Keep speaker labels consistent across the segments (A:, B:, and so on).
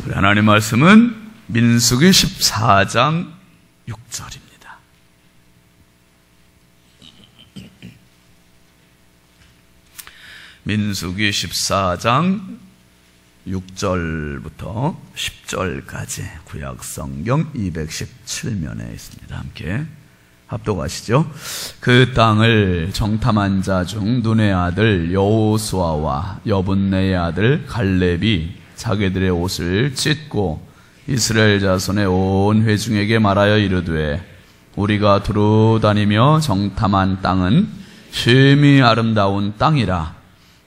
A: 우리 하나님 말씀은 민수기 14장 6절입니다. 민수기 14장 6절부터 10절까지 구약성경 217면에 있습니다. 함께 합독하시죠. 그 땅을 정탐한 자 중 눈의 아들 여호수아와 여분네의 아들 갈렙이 자기들의 옷을 찢고 이스라엘 자손의 온 회중에게 말하여 이르되 우리가 두루 다니며 정탐한 땅은 심히 아름다운 땅이라.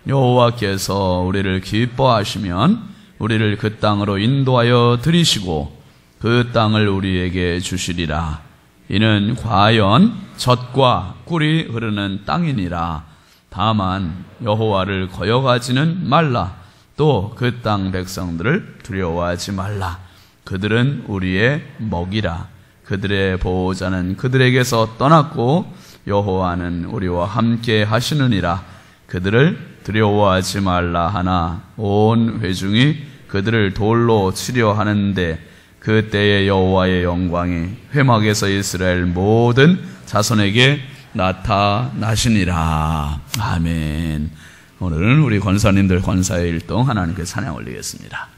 A: 여호와께서 우리를 기뻐하시면 우리를 그 땅으로 인도하여 들이시고 그 땅을 우리에게 주시리라. 이는 과연 젖과 꿀이 흐르는 땅이니라. 다만 여호와를 거역하지는 말라. 또 그 땅 백성들을 두려워하지 말라. 그들은 우리의 먹이라. 그들의 보호자는 그들에게서 떠났고 여호와는 우리와 함께 하시느니라. 그들을 두려워하지 말라 하나 온 회중이 그들을 돌로 치려 하는데 그때의 여호와의 영광이 회막에서 이스라엘 모든 자손에게 나타나시니라. 아멘. 오늘은 우리 권사님들 권사의 일동 하나님께 찬양 올리겠습니다.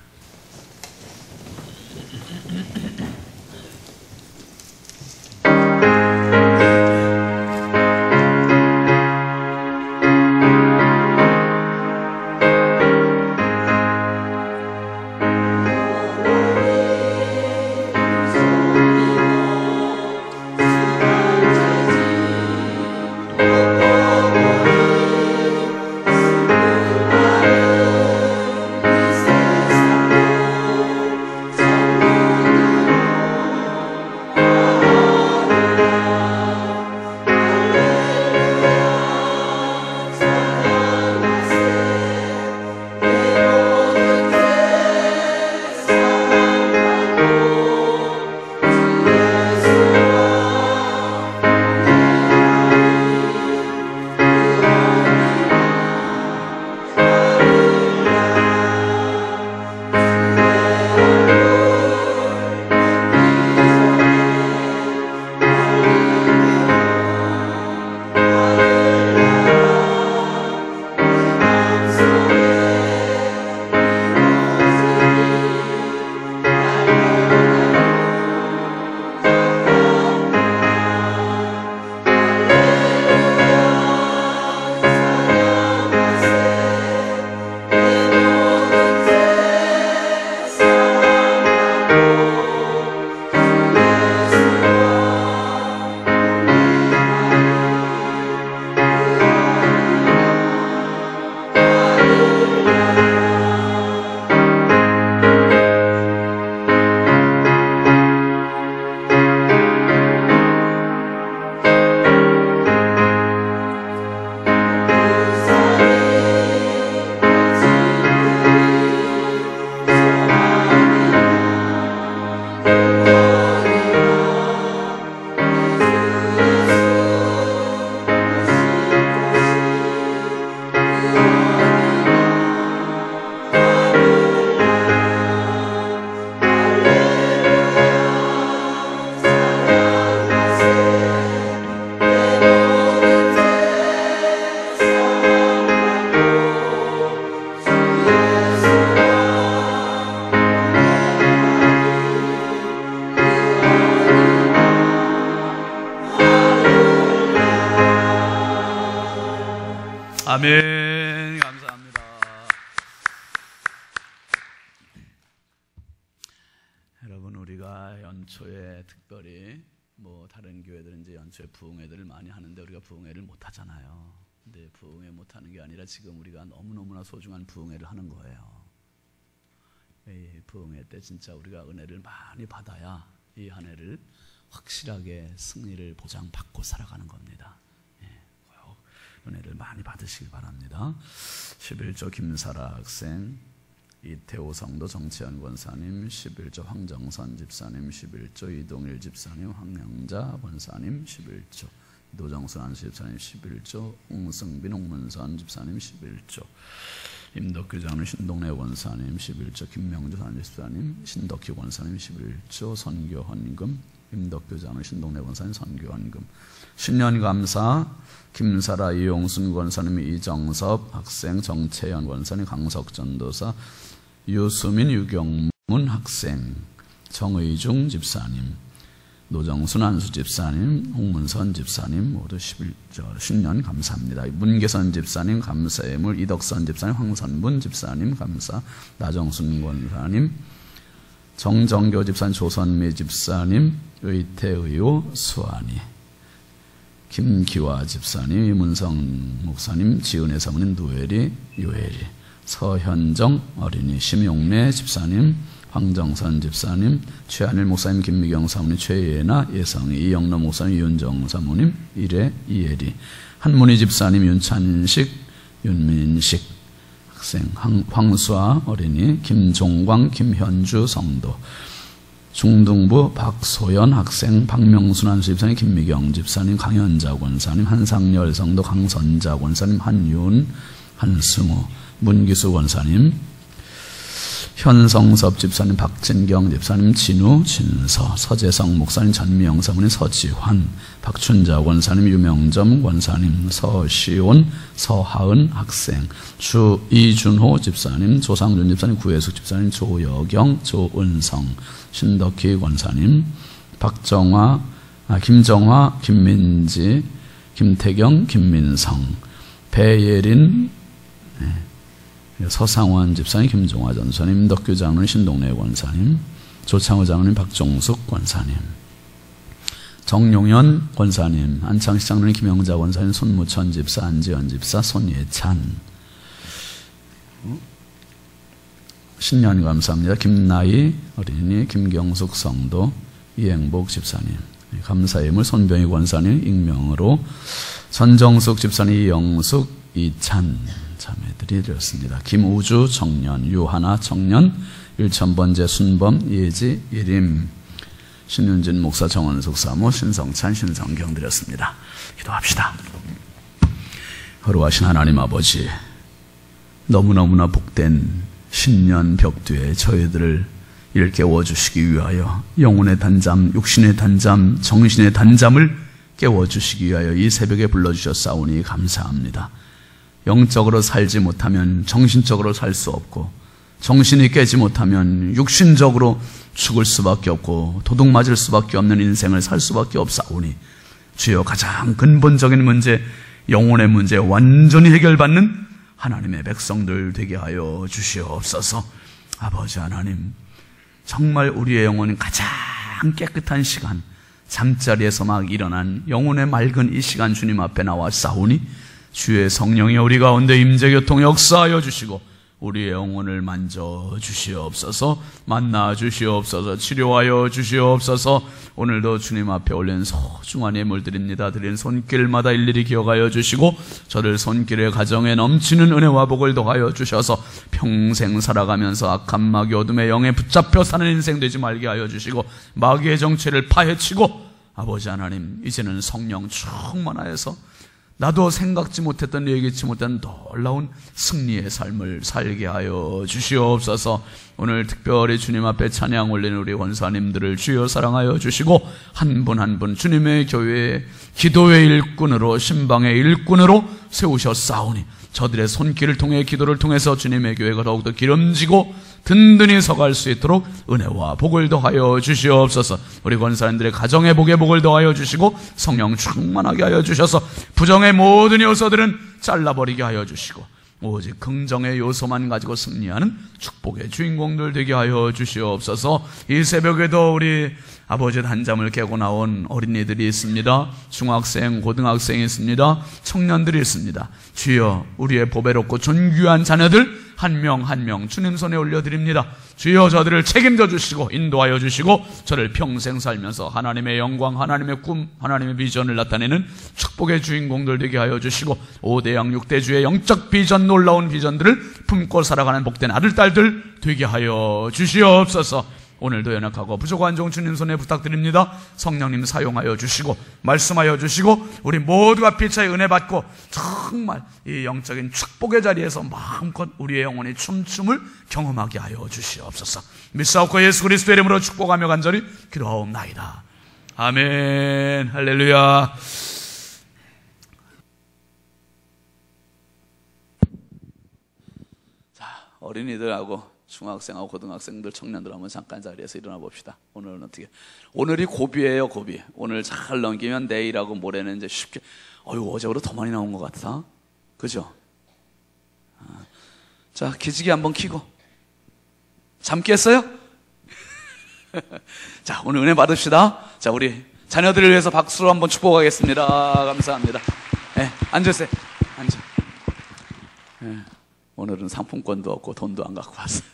A: 아멘. 감사합니다. 여러분, 우리가 연초에 특별히 다른 교회들은 이제 연초에 부흥회들을 많이 하는데 우리가 부흥회를 못 하잖아요. 근데 부흥회 못 하는 게 아니라 지금 우리가 너무너무나 소중한 부흥회를 하는 거예요. 이 부흥회 때 진짜 우리가 은혜를 많이 받아야 이 한 해를 확실하게 승리를 보장받고 살아가는 겁니다. 은혜를 많이 받으시기 바랍니다. 11조 김사라 학생, 이태호 성도 정치현 권사님, 11조 황정선 집사님, 11조 이동일 집사님, 황영자 권사님, 11조 노정순 안수 집사님, 11조 웅승빈 홍문선 집사님, 11조 임덕규 장로님, 신동래 권사님 11조, 김명주 산지사님, 신덕희 권사님 11조, 선교 헌금, 임덕규 장로님, 신동래 권사님 선교 헌금. 신년 감사 김사라, 이용순 권사님, 이정섭 학생, 정채연 권사님, 강석 전도사, 유수민, 유경문 학생, 정의중 집사님, 노정순 한수 집사님, 홍문선 집사님 모두 11절 신년 감사합니다. 문계선 집사님 감사예물, 이덕선 집사님, 황선분 집사님 감사, 나정순 권사님, 정정교 집사님, 조선미 집사님, 의태의호 수환이, 김기화 집사님, 이문성 목사님, 지은혜 사모님, 노엘이, 요엘이, 서현정 어린이, 심용래 집사님, 황정선 집사님, 최한일 목사님, 김미경 사모님, 최예나, 예성이, 이영로 목사님, 윤정 사모님, 이래, 이예리, 한문희 집사님, 윤찬식, 윤민식 학생, 황수아 어린이, 김종광, 김현주 성도, 중등부 박소연 학생, 박명순 한수 집사님, 김미경 집사님, 강현자 권사님, 한상열 성도, 강선자 권사님, 한윤, 한승우, 문기수 권사님, 현성섭 집사님, 박진경 집사님, 진우, 진서, 서재성 목사님, 전미영 사모님, 서지환, 박춘자 권사님, 유명점 권사님, 서시온, 서하은 학생, 이준호 집사님, 조상준 집사님, 구혜숙 집사님, 조여경, 조은성, 신덕희 권사님, 김정화, 김민지, 김태경, 김민성, 배예린, 서상원 집사님, 김종화 전사님, 임덕규 장로님, 신동래 권사님, 조창호 장로님, 박종숙 권사님, 정용현 권사님, 안창식 장로님, 김영자 권사님, 손무천 집사, 안지연 집사, 손예찬. 신년 감사합니다. 김나희 어린이, 김경숙 성도, 이행복 집사님, 감사예물 손병희 권사님 익명으로, 전정숙 집사님, 이영숙, 이찬 자매들이 드렸습니다. 김우주 청년, 유하나 청년, 일천번제 순범, 예지, 예림, 신윤진 목사, 정원숙 사모, 신성찬, 신성경 드렸습니다. 기도합시다. 거룩하신 하나님 아버지, 너무너무나 복된 신년 벽두에 저희들을 일깨워주시기 위하여 영혼의 단잠, 육신의 단잠, 정신의 단잠을 깨워주시기 위하여 이 새벽에 불러주셨사오니 감사합니다. 영적으로 살지 못하면 정신적으로 살 수 없고, 정신이 깨지 못하면 육신적으로 죽을 수밖에 없고 도둑 맞을 수밖에 없는 인생을 살 수밖에 없사오니, 주여 가장 근본적인 문제, 영혼의 문제 완전히 해결받는 하나님의 백성들 되게 하여 주시옵소서. 아버지 하나님, 정말 우리의 영혼이 가장 깨끗한 시간, 잠자리에서 막 일어난 영혼의 맑은 이 시간 주님 앞에 나와 싸우니 주의 성령이 우리 가운데 임재교통 역사하여 주시고 우리의 영혼을 만져 주시옵소서, 만나 주시옵소서, 치료하여 주시옵소서. 오늘도 주님 앞에 올린 소중한 예물드립니다. 드린 손길마다 일일이 기억하여 주시고 저들 손길의 가정에 넘치는 은혜와 복을 더하여 주셔서 평생 살아가면서 악한 마귀 어둠의 영에 붙잡혀 사는 인생 되지 말게 하여 주시고 마귀의 정체를 파헤치고 아버지 하나님, 이제는 성령 충만하여서 나도 생각지 못했던, 얘기치 못한 놀라운 승리의 삶을 살게 하여 주시옵소서. 오늘 특별히 주님 앞에 찬양 올리는 우리 권사님들을 주여 사랑하여 주시고 한 분 한 분 주님의 교회에 기도의 일꾼으로, 신방의 일꾼으로 세우셨사오니 저들의 손길을 통해, 기도를 통해서 주님의 교회가 더욱더 기름지고 든든히 서갈 수 있도록 은혜와 복을 더하여 주시옵소서. 우리 권사님들의 가정의 복에 복을 더하여 주시고 성령 충만하게 하여 주셔서 부정의 모든 요소들은 잘라버리게 하여 주시고 오직 긍정의 요소만 가지고 승리하는 축복의 주인공들 되게 하여 주시옵소서. 이 새벽에도 우리 아버지의 단잠을 깨고 나온 어린이들이 있습니다. 중학생, 고등학생이 있습니다. 청년들이 있습니다. 주여, 우리의 보배롭고 존귀한 자녀들 한 명 한 명 주님 손에 올려드립니다. 주여, 저들을 책임져 주시고 인도하여 주시고 저를 평생 살면서 하나님의 영광, 하나님의 꿈, 하나님의 비전을 나타내는 축복의 주인공들 되게 하여 주시고 5대양 6대주의 영적 비전, 놀라운 비전들을 품고 살아가는 복된 아들, 딸들 되게 하여 주시옵소서. 오늘도 연약하고 부족한 종 주님 손에 부탁드립니다. 성령님 사용하여 주시고 말씀하여 주시고 우리 모두가 피차의 은혜 받고 정말 이 영적인 축복의 자리에서 마음껏 우리의 영혼이 춤춤을 경험하게 하여 주시옵소서. 믿사옵고 예수 그리스도의 이름으로 축복하며 간절히 기도하옵나이다. 아멘. 할렐루야. 자, 어린이들하고 중학생하고 고등학생들, 청년들 한번 잠깐 자리에서 일어나 봅시다. 오늘은 어떻게? 오늘이 고비예요, 고비. 오늘 잘 넘기면 내일하고 모레는 이제 쉽게. 어제보다 더 많이 나온 것 같아. 그죠? 자, 기지개 한번 켜고. 잠 깼어요? 자, 오늘 은혜 받읍시다. 자, 우리 자녀들을 위해서 박수로 한번 축복하겠습니다. 감사합니다. 네, 앉으세요. 앉아. 네, 오늘은 상품권도 없고 돈도 안 갖고 왔어요.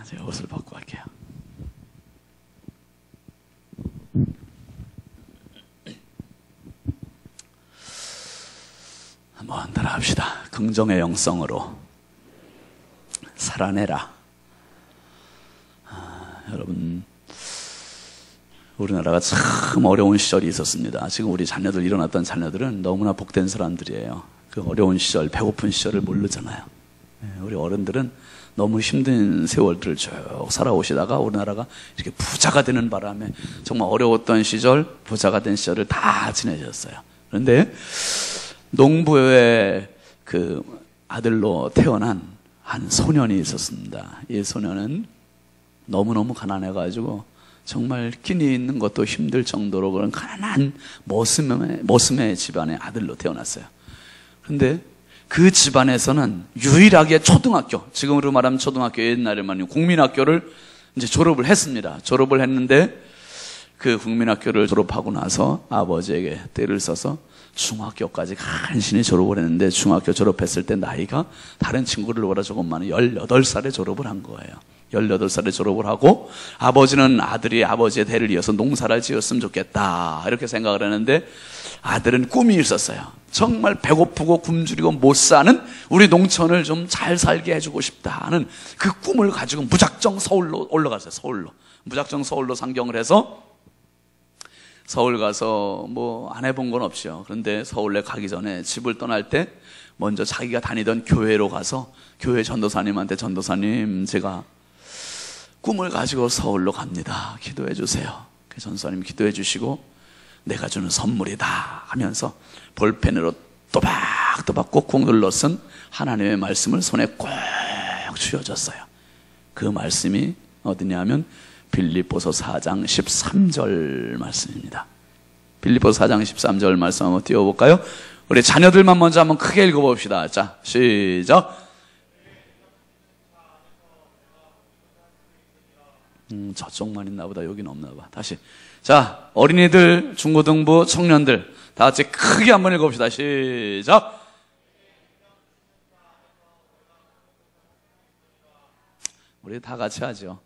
A: 제가 옷을 벗고 갈게요. 한번 따라합시다. 긍정의 영성으로 살아내라. 여러분, 우리나라가 참 어려운 시절이 있었습니다. 지금 우리 자녀들, 일어났던 자녀들은 너무나 복된 사람들이에요. 그 어려운 시절, 배고픈 시절을 모르잖아요. 우리 어른들은 너무 힘든 세월들을 쭉 살아오시다가 우리나라가 이렇게 부자가 되는 바람에 정말 어려웠던 시절, 부자가 된 시절을 다 지내셨어요. 그런데 농부의 그 아들로 태어난 한 소년이 있었습니다. 이 소년은 너무너무 가난해가지고 정말 끼니 있는 것도 힘들 정도로 그런 가난한 모슴의 집안의 아들로 태어났어요. 그런데 그 집안에서는 유일하게 초등학교, 지금으로 말하면 초등학교, 옛날에 말하면 국민학교를 이제 졸업을 했습니다. 졸업을 했는데 그 국민학교를 졸업하고 나서 아버지에게 떼를 써서 중학교까지 간신히 졸업을 했는데 중학교 졸업했을 때 나이가 다른 친구들보다 조금 많은 18살에 졸업을 한 거예요. 18살에 졸업을 하고 아버지는 아들이 아버지의 대를 이어서 농사를 지었으면 좋겠다 이렇게 생각을 했는데 아들은 꿈이 있었어요. 정말 배고프고 굶주리고 못 사는 우리 농촌을 좀 잘 살게 해주고 싶다는 그 꿈을 가지고 무작정 서울로 올라갔어요. 서울로 무작정 서울로 상경을 해서 서울 가서 뭐 안 해본 건 없죠. 그런데 서울에 가기 전에 집을 떠날 때 먼저 자기가 다니던 교회로 가서 교회 전도사님한테 전도사님 제가 꿈을 가지고 서울로 갑니다. 기도해 주세요. 그 전도사님이 기도해 주시고 내가 주는 선물이다 하면서 볼펜으로 또박또박 꾹꾹 눌러 쓴 하나님의 말씀을 손에 꼭 쥐어줬어요. 그 말씀이 어디냐면 빌립보서 4장 13절 말씀입니다. 빌립보서 4장 13절 말씀 한번 띄워볼까요? 우리 자녀들만 먼저 한번 크게 읽어봅시다. 자, 시작. 저쪽만 있나 보다. 여기는 없나 봐. 다시. 자, 어린이들, 중고등부, 청년들 다 같이 크게 한번 읽어봅시다. 시작. 우리 다 같이 하죠.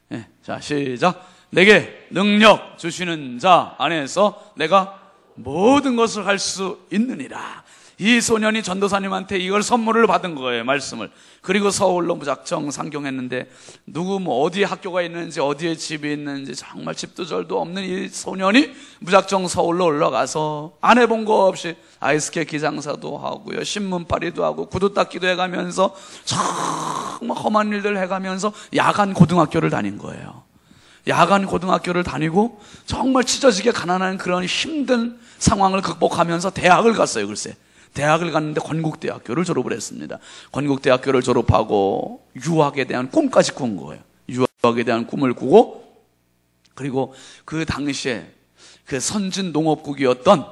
A: 네. 자, 시작. 내게 능력 주시는 자 안에서 내가 모든 것을 할 수 있느니라. 이 소년이 전도사님한테 이걸 선물을 받은 거예요. 말씀을. 그리고 서울로 무작정 상경했는데 누구 뭐 어디에 학교가 있는지 어디에 집이 있는지 정말 집도 절도 없는 이 소년이 무작정 서울로 올라가서 안 해본 거 없이 아이스케이트 장사도 하고요, 신문팔이도 하고 구두 닦기도 해가면서 정말 험한 일들 해가면서 야간 고등학교를 다닌 거예요. 야간 고등학교를 다니고 정말 찢어지게 가난한 그런 힘든 상황을 극복하면서 대학을 갔어요. 글쎄, 대학을 갔는데 건국대학교를 졸업을 했습니다. 건국대학교를 졸업하고 유학에 대한 꿈까지 꾼 거예요. 유학에 대한 꿈을 꾸고, 그리고 그 당시에 그 선진 농업국이었던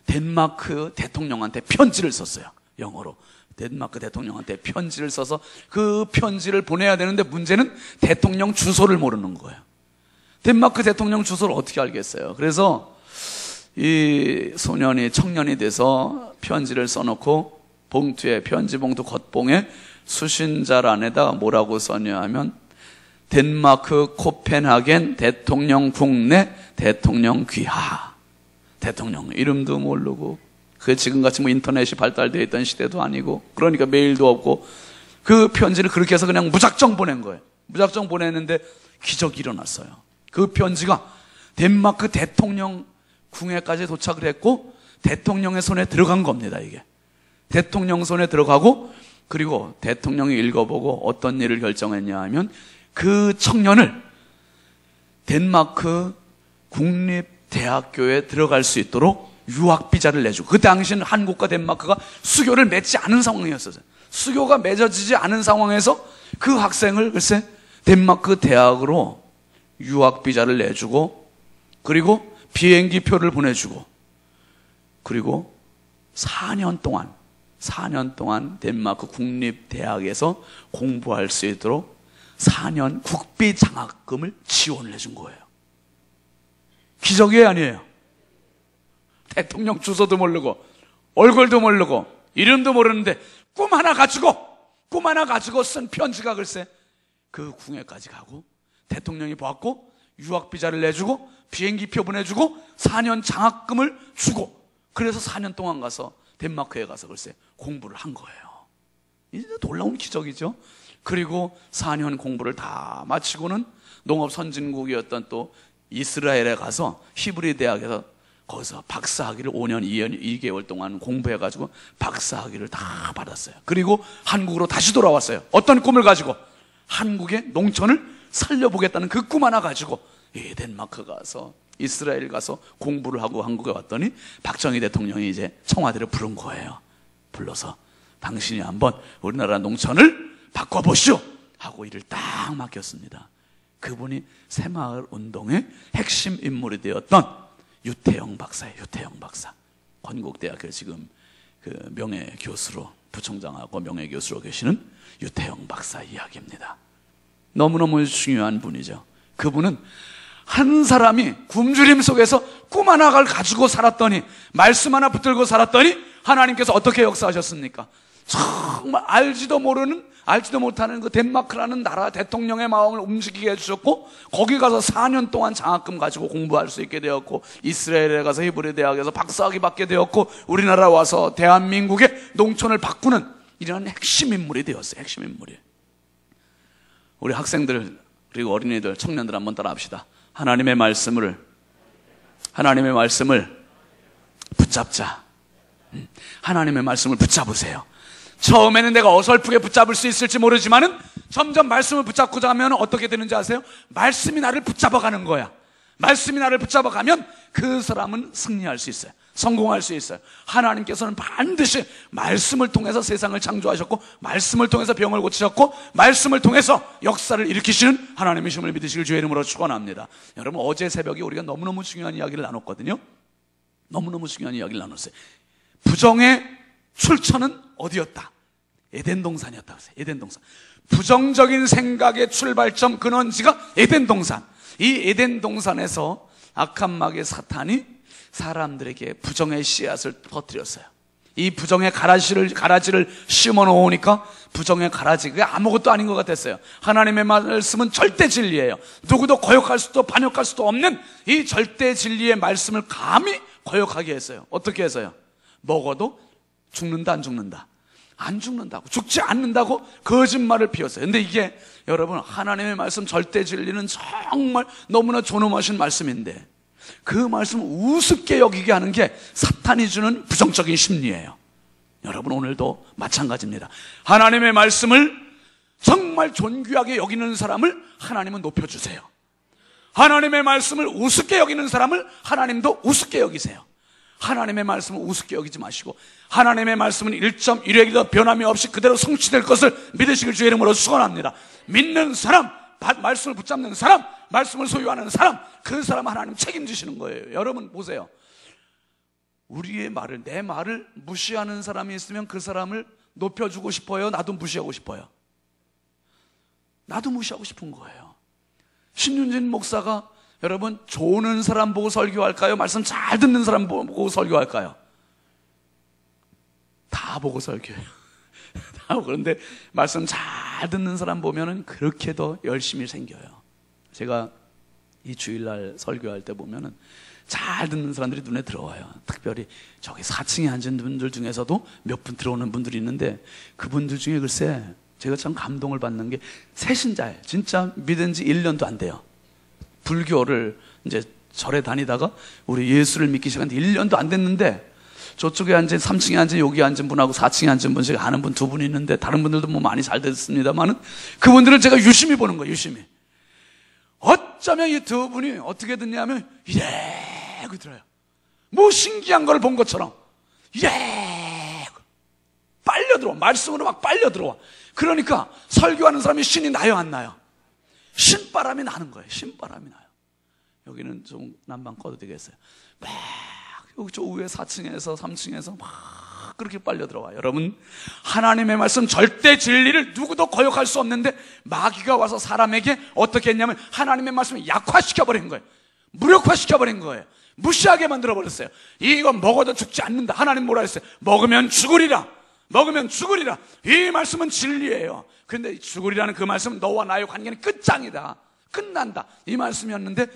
A: 덴마크 대통령한테 편지를 썼어요. 영어로. 덴마크 대통령한테 편지를 써서 그 편지를 보내야 되는데 문제는 대통령 주소를 모르는 거예요. 덴마크 대통령 주소를 어떻게 알겠어요? 그래서 이 소년이 청년이 돼서 편지를 써놓고 봉투에, 편지 봉투 겉봉에 수신자 안에다가 뭐라고 썼냐 하면 덴마크 코펜하겐 대통령 국내 대통령 귀하. 대통령 이름도 모르고, 그 지금같이 뭐 인터넷이 발달되어 있던 시대도 아니고, 그러니까 메일도 없고, 그 편지를 그렇게 해서 그냥 무작정 보낸 거예요. 무작정 보냈는데 기적이 일어났어요. 그 편지가 덴마크 대통령 궁에까지 도착을 했고 대통령의 손에 들어간 겁니다. 이게 대통령 손에 들어가고, 그리고 대통령이 읽어보고 어떤 일을 결정했냐 하면 그 청년을 덴마크 국립대학교에 들어갈 수 있도록 유학비자를 내주고, 그 당시는 한국과 덴마크가 수교를 맺지 않은 상황이었어요. 수교가 맺어지지 않은 상황에서 그 학생을 글쎄 덴마크 대학으로 유학비자를 내주고, 그리고 비행기표를 보내주고, 그리고 4년 동안 덴마크 국립대학에서 공부할 수 있도록 4년 국비 장학금을 지원을 해준 거예요. 기적이 아니에요. 대통령 주소도 모르고 얼굴도 모르고 이름도 모르는데 꿈 하나 가지고 쓴 편지가 글쎄 그 궁에까지 가고, 대통령이 보았고 유학비자를 내주고 비행기표 보내주고 4년 장학금을 주고, 그래서 4년 동안 가서 덴마크에 가서 글쎄 공부를 한 거예요. 이제 놀라운 기적이죠. 그리고 4년 공부를 다 마치고는 농업 선진국이었던 또 이스라엘에 가서 히브리 대학에서 거기서 박사학위를 5년 2개월 동안 공부해가지고 박사학위를 다 받았어요. 그리고 한국으로 다시 돌아왔어요. 어떤 꿈을 가지고? 한국의 농촌을 살려보겠다는 그 꿈 하나 가지고 덴마크 가서 이스라엘 가서 공부를 하고 한국에 왔더니 박정희 대통령이 이제 청와대를 부른 거예요. 불러서 당신이 한번 우리나라 농촌을 바꿔보시오 하고 일을 딱 맡겼습니다. 그분이 새마을 운동의 핵심 인물이 되었던 유태영 박사예요. 유태영 박사. 건국대학교 지금 그 명예교수로, 부총장하고 명예교수로 계시는 유태영 박사 이야기입니다. 너무너무 중요한 분이죠. 그분은 한 사람이 굶주림 속에서 꿈 하나를 가지고 살았더니, 말씀 하나 붙들고 살았더니 하나님께서 어떻게 역사하셨습니까? 정말 알지도 못하는 그 덴마크라는 나라 대통령의 마음을 움직이게 해주셨고, 거기 가서 4년 동안 장학금 가지고 공부할 수 있게 되었고, 이스라엘에 가서 히브리 대학에서 박사학위 받게 되었고, 우리나라 와서 대한민국의 농촌을 바꾸는 이런 핵심 인물이 되었어요. 핵심 인물이. 우리 학생들 그리고 어린이들, 청년들 한번 따라 합시다. 하나님의 말씀을 붙잡자. 하나님의 말씀을 붙잡으세요. 처음에는 내가 어설프게 붙잡을 수 있을지 모르지만은 점점 말씀을 붙잡고자 하면 어떻게 되는지 아세요? 말씀이 나를 붙잡아가는 거야. 말씀이 나를 붙잡아가면 그 사람은 승리할 수 있어요. 성공할 수 있어요. 하나님께서는 반드시 말씀을 통해서 세상을 창조하셨고, 말씀을 통해서 병을 고치셨고, 말씀을 통해서 역사를 일으키시는 하나님이심을 믿으시길 주의 이름으로 축원합니다. 여러분, 어제 새벽에 우리가 너무너무 중요한 이야기를 나눴거든요. 너무너무 중요한 이야기를 나눴어요. 부정의 출처는 어디였다? 에덴 동산이었다고 했어요. 에덴 동산. 부정적인 생각의 출발점 근원지가 에덴 동산. 이 에덴 동산에서 악한 마귀 사탄이 사람들에게 부정의 씨앗을 퍼뜨렸어요. 이 부정의 가라지를 심어 놓으니까 부정의 가라지가 아무것도 아닌 것 같았어요. 하나님의 말씀은 절대 진리예요. 누구도 거역할 수도 반역할 수도 없는 이 절대 진리의 말씀을 감히 거역하게 했어요. 어떻게 해서요? 먹어도 죽는다, 안 죽는다? 안 죽는다고, 죽지 않는다고 거짓말을 피웠어요. 근데 이게 여러분, 하나님의 말씀 절대 진리는 정말 너무나 존엄하신 말씀인데, 그 말씀을 우습게 여기게 하는 게 사탄이 주는 부정적인 심리예요. 여러분, 오늘도 마찬가지입니다. 하나님의 말씀을 정말 존귀하게 여기는 사람을 하나님은 높여주세요. 하나님의 말씀을 우습게 여기는 사람을 하나님도 우습게 여기세요. 하나님의 말씀을 우습게 여기지 마시고, 하나님의 말씀은 1.1획이도 변함이 없이 그대로 성취될 것을 믿으시길 주의 이름으로 축원합니다. 믿는 사람, 말씀을 붙잡는 사람, 말씀을 소유하는 사람, 그 사람 하나님 책임지시는 거예요. 여러분 보세요. 우리의 말을, 내 말을 무시하는 사람이 있으면 그 사람을 높여주고 싶어요? 나도 무시하고 싶어요? 나도 무시하고 싶은 거예요. 신윤진 목사가 여러분, 좋은 사람 보고 설교할까요? 말씀 잘 듣는 사람 보고 설교할까요? 다 보고 설교해요. 그런데 말씀 잘 듣는 사람 보면은 그렇게 더 열심히 생겨요. 제가 이 주일날 설교할 때 보면은 잘 듣는 사람들이 눈에 들어와요. 특별히 저기 4층에 앉은 분들 중에서도 몇 분 들어오는 분들이 있는데, 그분들 중에 글쎄 제가 참 감동을 받는 게 새신자예요. 진짜 믿은 지 1년도 안 돼요. 불교를 이제 절에 다니다가 우리 예수를 믿기 시작한 지 1년도 안 됐는데 저쪽에 앉은 3층에 앉은 여기 앉은 분하고 4층에 앉은 분, 제가 아는 분 두 분 있는데 다른 분들도 뭐 많이 잘 됐습니다만은 그분들을 제가 유심히 보는 거예요. 유심히. 어쩌면 이 두 분이 어떻게 듣냐면 이래 그 들어요. 뭐 신기한 걸 본 것처럼 이래 빨려 들어와. 말씀으로 막 빨려 들어와. 그러니까 설교하는 사람이 신이 나요 안 나요? 신바람이 나는 거예요. 신바람이 나요. 여기는 좀 난방 꺼도 되겠어요. 막 여기 저 위에 4층에서 3층에서 막 그렇게 빨려 들어와요. 여러분, 하나님의 말씀 절대 진리를 누구도 거역할 수 없는데 마귀가 와서 사람에게 어떻게 했냐면 하나님의 말씀을 약화시켜버린 거예요. 무력화시켜버린 거예요. 무시하게 만들어버렸어요. 이거 먹어도 죽지 않는다. 하나님 뭐라 했어요? 먹으면 죽으리라. 먹으면 죽으리라. 이 말씀은 진리예요. 근데 죽으리라는 그 말씀은 너와 나의 관계는 끝장이다. 끝난다. 이 말씀이었는데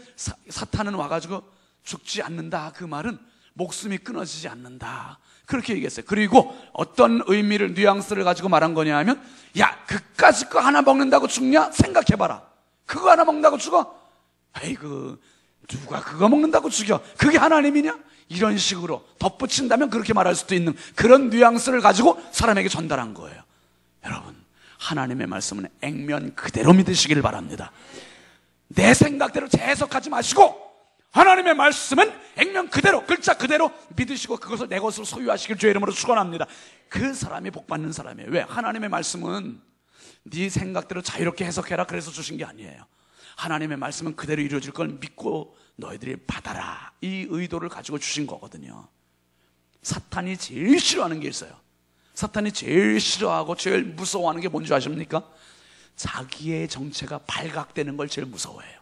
A: 사탄은 와가지고 죽지 않는다. 그 말은 목숨이 끊어지지 않는다. 그렇게 얘기했어요. 그리고 어떤 의미를, 뉘앙스를 가지고 말한 거냐 하면, 야, 그까짓 거 하나 먹는다고 죽냐? 생각해봐라. 그거 하나 먹는다고 죽어? 아이고, 누가 그거 먹는다고 죽여? 그게 하나님이냐? 이런 식으로 덧붙인다면 그렇게 말할 수도 있는 그런 뉘앙스를 가지고 사람에게 전달한 거예요. 여러분, 하나님의 말씀은 액면 그대로 믿으시기를 바랍니다. 내 생각대로 재해석하지 마시고 하나님의 말씀은 액면 그대로, 글자 그대로 믿으시고 그것을 내 것으로 소유하시길 주의 이름으로 축원합니다. 그 사람이 복받는 사람이에요. 왜? 하나님의 말씀은 네 생각대로 자유롭게 해석해라 그래서 주신 게 아니에요. 하나님의 말씀은 그대로 이루어질 걸 믿고 너희들이 받아라, 이 의도를 가지고 주신 거거든요. 사탄이 제일 싫어하는 게 있어요. 사탄이 제일 싫어하고 제일 무서워하는 게 뭔지 아십니까? 자기의 정체가 발각되는 걸 제일 무서워해요.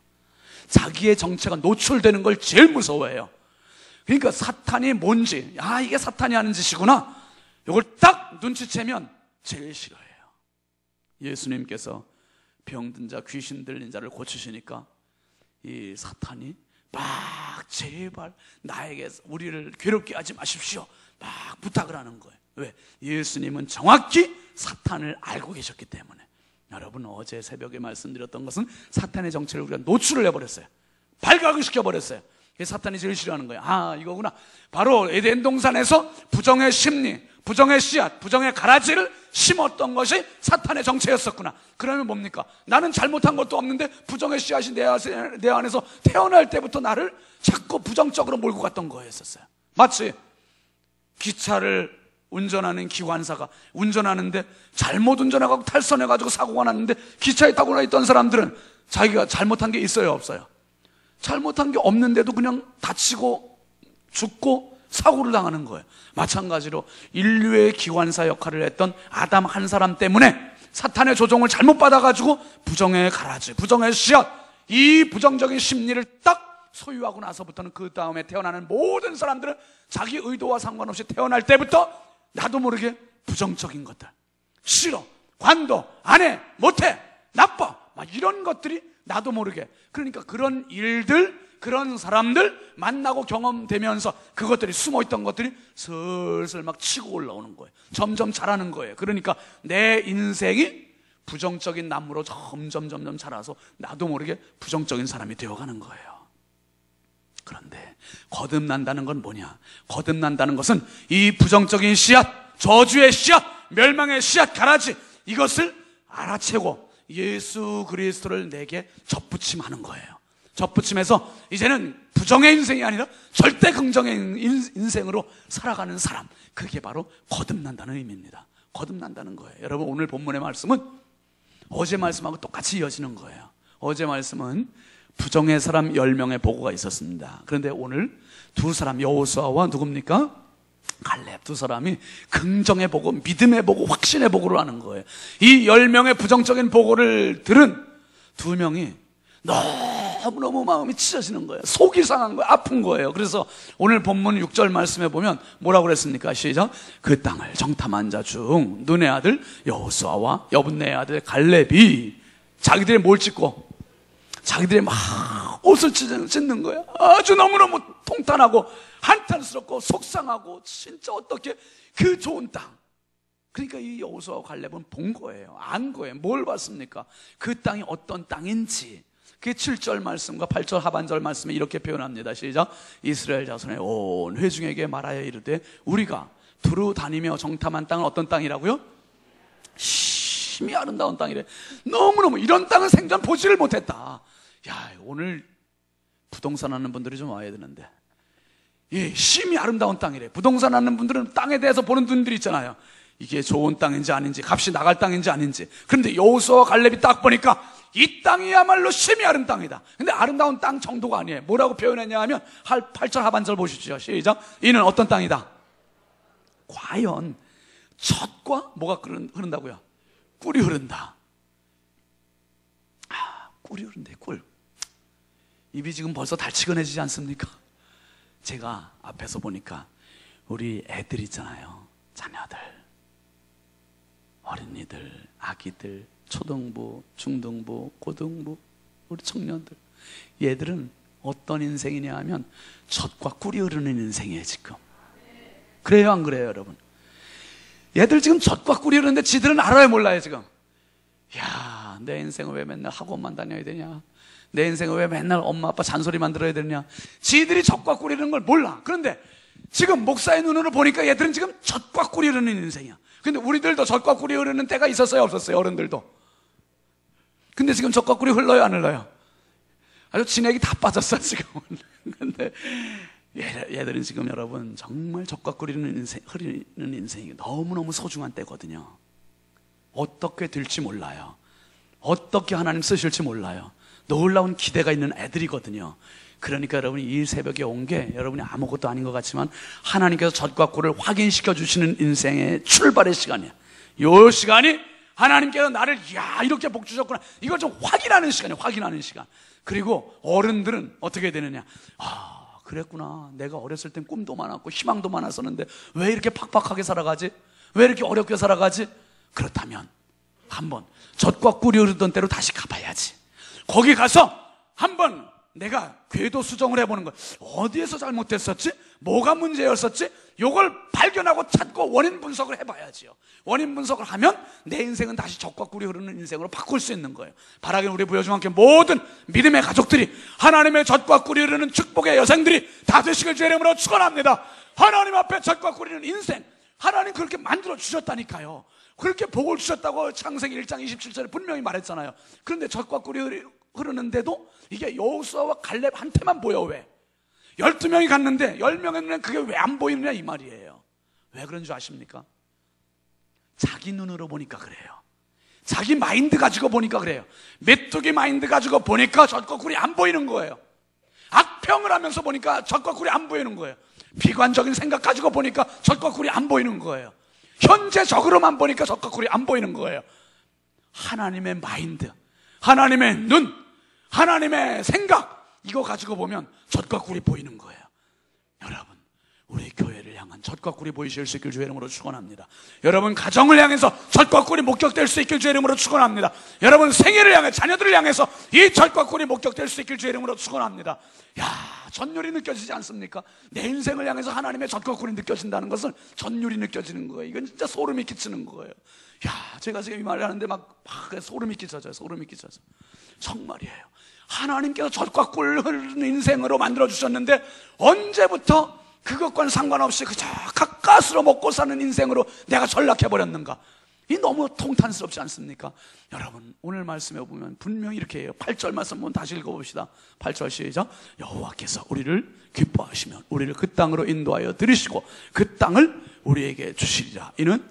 A: 자기의 정체가 노출되는 걸 제일 무서워해요. 그러니까 사탄이 뭔지, 아, 이게 사탄이 하는 짓이구나, 이걸 딱 눈치채면 제일 싫어해요. 예수님께서 병든 자, 귀신 들린 자를 고치시니까 이 사탄이 막 제발 나에게, 우리를 괴롭게 하지 마십시오, 막 부탁을 하는 거예요. 왜? 예수님은 정확히 사탄을 알고 계셨기 때문에. 여러분, 어제 새벽에 말씀드렸던 것은 사탄의 정체를 우리가 노출을 해버렸어요. 발각을 시켜버렸어요. 그게 사탄이 제일 싫어하는 거예요. 아, 이거구나. 바로 에덴 동산에서 부정의 심리, 부정의 씨앗, 부정의 가라지를 심었던 것이 사탄의 정체였었구나. 그러면 뭡니까? 나는 잘못한 것도 없는데 부정의 씨앗이 내 안에서 태어날 때부터 나를 자꾸 부정적으로 몰고 갔던 거였었어요. 마치 기차를 운전하는 기관사가 운전하는데 잘못 운전해가지고 탈선해가지고 사고가 났는데 기차에 타고 있던 사람들은 자기가 잘못한 게 있어요, 없어요? 잘못한 게 없는데도 그냥 다치고 죽고 사고를 당하는 거예요. 마찬가지로 인류의 기관사 역할을 했던 아담 한 사람 때문에 사탄의 조종을 잘못 받아가지고 부정의 가라지, 부정의 씨앗, 이 부정적인 심리를 딱 소유하고 나서부터는 그 다음에 태어나는 모든 사람들은 자기 의도와 상관없이 태어날 때부터 나도 모르게 부정적인 것들, 싫어, 관도, 안 해, 못해, 나빠, 막 이런 것들이 나도 모르게, 그러니까 그런 일들, 그런 사람들 만나고 경험되면서 그것들이 숨어있던 것들이 슬슬 막 치고 올라오는 거예요. 점점 자라는 거예요. 그러니까 내 인생이 부정적인 나무로 점점 자라서 나도 모르게 부정적인 사람이 되어가는 거예요. 그런데 거듭난다는 건 뭐냐? 거듭난다는 것은 이 부정적인 씨앗, 저주의 씨앗, 멸망의 씨앗, 가라지, 이것을 알아채고 예수 그리스도를 내게 접붙임하는 거예요. 접붙임해서 이제는 부정의 인생이 아니라 절대 긍정의 인생으로 살아가는 사람, 그게 바로 거듭난다는 의미입니다. 거듭난다는 거예요. 여러분, 오늘 본문의 말씀은 어제 말씀하고 똑같이 이어지는 거예요. 어제 말씀은 부정의 사람 10명의 보고가 있었습니다. 그런데 오늘 두 사람, 여호수아와 누굽니까? 갈렙, 두 사람이 긍정의 보고, 믿음의 보고, 확신의 보고를 하는 거예요. 이 10명의 부정적인 보고를 들은 두 명이 너무너무 마음이 찢어지는 거예요. 속이 상한 거예요. 아픈 거예요. 그래서 오늘 본문 6절 말씀에 보면 뭐라고 그랬습니까? 시작. 그 땅을 정탐한 자 중 눈의 아들 여호수아와 여분네의 아들 갈렙이 자기들이 뭘 찢고, 자기들이 막 옷을 찢는 거예요. 아주 너무너무 통탄하고 한탄스럽고 속상하고, 진짜 어떻게 그 좋은 땅, 그러니까 이 여호수아와 갈렙은 본 거예요. 안 거예요. 뭘 봤습니까? 그 땅이 어떤 땅인지. 그게 7절 말씀과 8절 하반절 말씀에 이렇게 표현합니다. 시작. 이스라엘 자손의 온 회중에게 말하여 이르되 우리가 두루 다니며 정탐한 땅은 어떤 땅이라고요? 심히 아름다운 땅이래. 너무너무 이런 땅은 생전 보지를 못했다. 야, 오늘 부동산 하는 분들이 좀 와야 되는데, 예, 심히 아름다운 땅이래. 부동산 하는 분들은 땅에 대해서 보는 눈들이 있잖아요. 이게 좋은 땅인지 아닌지, 값이 나갈 땅인지 아닌지. 그런데 여호수아와 갈렙이 딱 보니까 이 땅이야말로 심히 아름다운 땅이다. 근데 아름다운 땅 정도가 아니에요. 뭐라고 표현했냐 하면 8절 하반절 보시죠. 시작. 이는 어떤 땅이다? 과연 젖과 뭐가 흐른다고요? 꿀이 흐른다. 꿀이 흐른대. 꿀. 입이 지금 벌써 달치근해지지 않습니까? 제가 앞에서 보니까 우리 애들 있잖아요. 자녀들, 어린이들, 아기들, 초등부, 중등부, 고등부, 우리 청년들, 얘들은 어떤 인생이냐 하면 젖과 꿀이 흐르는 인생이에요. 지금 그래요 안 그래요 여러분? 얘들 지금 젖과 꿀이 흐르는데 지들은 알아요 몰라요 지금? 야, 내 인생은 왜 맨날 학원만 다녀야 되냐, 내 인생은 왜 맨날 엄마 아빠 잔소리만 들어야 되느냐. 지들이 젖과 꿀이 흐르는 걸 몰라. 그런데 지금 목사의 눈으로 보니까 얘들은 지금 젖과 꿀이 흐르는 인생이야. 근데 우리들도 젖과 꿀이 흐르는 때가 있었어요 없었어요? 어른들도. 근데 지금 젖과 꿀이 흘러요 안 흘러요? 아주 진액이 다 빠졌어 지금은. 근데 얘들은 지금 여러분 정말 젖과 꿀이 흐르는 인생이 너무너무 소중한 때거든요. 어떻게 될지 몰라요. 어떻게 하나님 쓰실지 몰라요. 놀라운 기대가 있는 애들이거든요. 그러니까 여러분이 이 새벽에 온 게 여러분이 아무것도 아닌 것 같지만 하나님께서 젖과 꿀을 확인시켜 주시는 인생의 출발의 시간이에요. 이 시간이 하나님께서 나를 이렇게 복 주셨구나, 이걸 좀 확인하는 시간이에요. 확인하는 시간. 그리고 어른들은 어떻게 되느냐, 그랬구나, 내가 어렸을 땐 꿈도 많았고 희망도 많았었는데 왜 이렇게 팍팍하게 살아가지? 왜 이렇게 어렵게 살아가지? 그렇다면 한번 젖과 꿀이 흐르던 때로 다시 가봐야지. 거기 가서 한번 내가 궤도 수정을 해보는 거야. 어디에서 잘못됐었지? 뭐가 문제였었지? 요걸 발견하고 찾고 원인 분석을 해봐야지요. 원인 분석을 하면 내 인생은 다시 젖과 꿀이 흐르는 인생으로 바꿀 수 있는 거예요. 바라기는 우리 부여중학교 모든 믿음의 가족들이 하나님의 젖과 꿀이 흐르는 축복의 여생들이 다 되시길 주의 이름으로 축원합니다. 하나님 앞에 젖과 꿀이 흐르는 인생, 하나님 그렇게 만들어 주셨다니까요. 그렇게 복을 주셨다고 창세기 1장 27절에 분명히 말했잖아요. 그런데 젖과 꿀이 흐르는데도 이게 여호수아와 갈렙한테만 보여. 왜? 12명이 갔는데 10명에는 그게 왜 안 보이느냐 이 말이에요. 왜 그런 줄 아십니까? 자기 눈으로 보니까 그래요. 자기 마인드 가지고 보니까 그래요. 메뚜기 마인드 가지고 보니까 젖과 꿀이 안 보이는 거예요. 악평을 하면서 보니까 젖과 꿀이 안 보이는 거예요. 비관적인 생각 가지고 보니까 젖과 꿀이 안 보이는 거예요. 현재적으로만 보니까 젖과 꿀이 안 보이는 거예요. 하나님의 마인드, 하나님의 눈, 하나님의 생각, 이거 가지고 보면 젖과 꿀이 보이는 거예요. 여러분, 우리 교회를 향한 젖과 꿀이 보이실 수 있길 주의 이름으로 축원합니다. 여러분 가정을 향해서 젖과 꿀이 목격될 수 있길 주의 이름으로 축원합니다. 여러분 생애를 향해 자녀들을 향해서 이 젖과 꿀이 목격될 수 있길 주의 이름으로 축원합니다. 전율이 느껴지지 않습니까? 내 인생을 향해서 하나님의 젖과 꿀이 느껴진다는 것은 전율이 느껴지는 거예요. 이건 진짜 소름이 끼치는 거예요. 제가 지금 이 말을 하는데 막 소름이 끼쳐져요. 소름이 끼쳐져. 정말이에요. 하나님께서 젖과 꿀 흐르는 인생으로 만들어주셨는데 언제부터 그것과는 상관없이 그저 가까스로 먹고 사는 인생으로 내가 전락해버렸는가? 이 너무 통탄스럽지 않습니까? 여러분 오늘 말씀에 보면 분명히 이렇게 해요. 8절 말씀 한번 다시 읽어봅시다. 8절 시작. 여호와께서 우리를 기뻐하시면 우리를 그 땅으로 인도하여 들이시고 그 땅을 우리에게 주시리라. 이는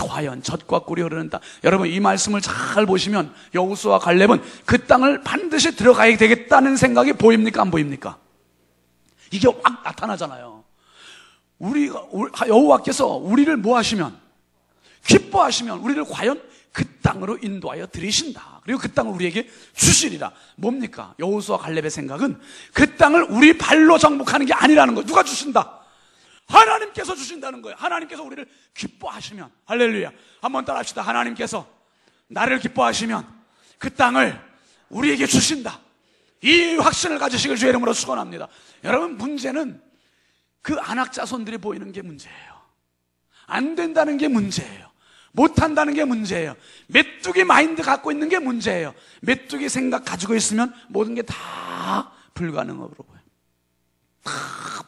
A: 과연 젖과 꿀이 흐르는 땅. 여러분 이 말씀을 잘 보시면 여호수아와 갈렙은 그 땅을 반드시 들어가야 되겠다는 생각이 보입니까 안 보입니까? 이게 확 나타나잖아요. 여호와께서 우리를 뭐 하시면, 기뻐하시면 우리를 과연 그 땅으로 인도하여 들이신다. 그리고 그 땅을 우리에게 주시리라. 뭡니까? 여호수아 갈렙의 생각은 그 땅을 우리 발로 정복하는 게 아니라는 거예요. 누가 주신다? 하나님께서 주신다는 거예요. 하나님께서 우리를 기뻐하시면, 할렐루야, 한번 따라합시다. 하나님께서 나를 기뻐하시면 그 땅을 우리에게 주신다. 이 확신을 가지시길 주의 이름으로 축원합니다. 여러분 문제는 그 안악자손들이 보이는 게 문제예요. 안 된다는 게 문제예요. 못한다는 게 문제예요. 메뚜기 마인드 갖고 있는 게 문제예요. 메뚜기 생각 가지고 있으면 모든 게 다 불가능으로 보여요. 다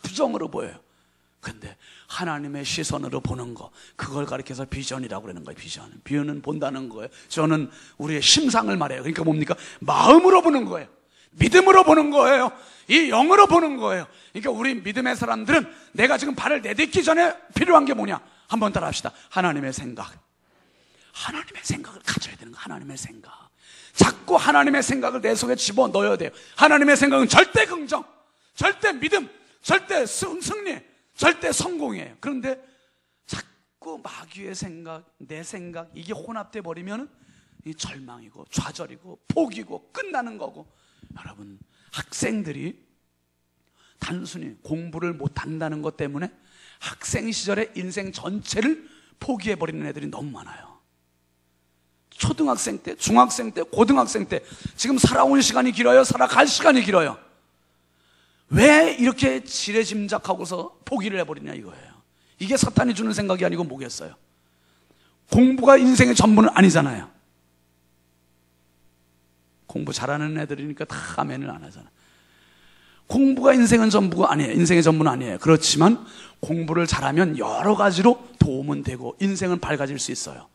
A: 부정으로 보여요. 근데 하나님의 시선으로 보는 거, 그걸 가리켜서 비전이라고 그러는 거예요. 비전은 본다는 거예요. 저는 우리의 심상을 말해요. 그러니까 뭡니까? 마음으로 보는 거예요. 믿음으로 보는 거예요. 이 영으로 보는 거예요. 그러니까 우리 믿음의 사람들은 내가 지금 발을 내딛기 전에 필요한 게 뭐냐? 한번 따라 합시다. 하나님의 생각. 하나님의 생각을 가져야 되는 거예요. 하나님의 생각. 자꾸 하나님의 생각을 내 속에 집어넣어야 돼요. 하나님의 생각은 절대 긍정, 절대 믿음, 절대 승리, 절대 성공이에요. 그런데 자꾸 마귀의 생각, 내 생각, 이게 혼합돼 버리면 이 절망이고 좌절이고 포기고 끝나는 거고. 여러분, 학생들이 단순히 공부를 못한다는 것 때문에 학생 시절의 인생 전체를 포기해버리는 애들이 너무 많아요. 초등학생 때, 중학생 때, 고등학생 때, 지금 살아온 시간이 길어요? 살아갈 시간이 길어요? 왜 이렇게 지레짐작하고서 포기를 해버리냐 이거예요. 이게 사탄이 주는 생각이 아니고 뭐겠어요? 공부가 인생의 전부는 아니잖아요. 공부 잘하는 애들이니까 다 아멘을 안 하잖아요. 공부가 인생은 전부가 아니에요. 인생의 전부는 아니에요. 그렇지만 공부를 잘하면 여러 가지로 도움은 되고 인생은 밝아질 수 있어요.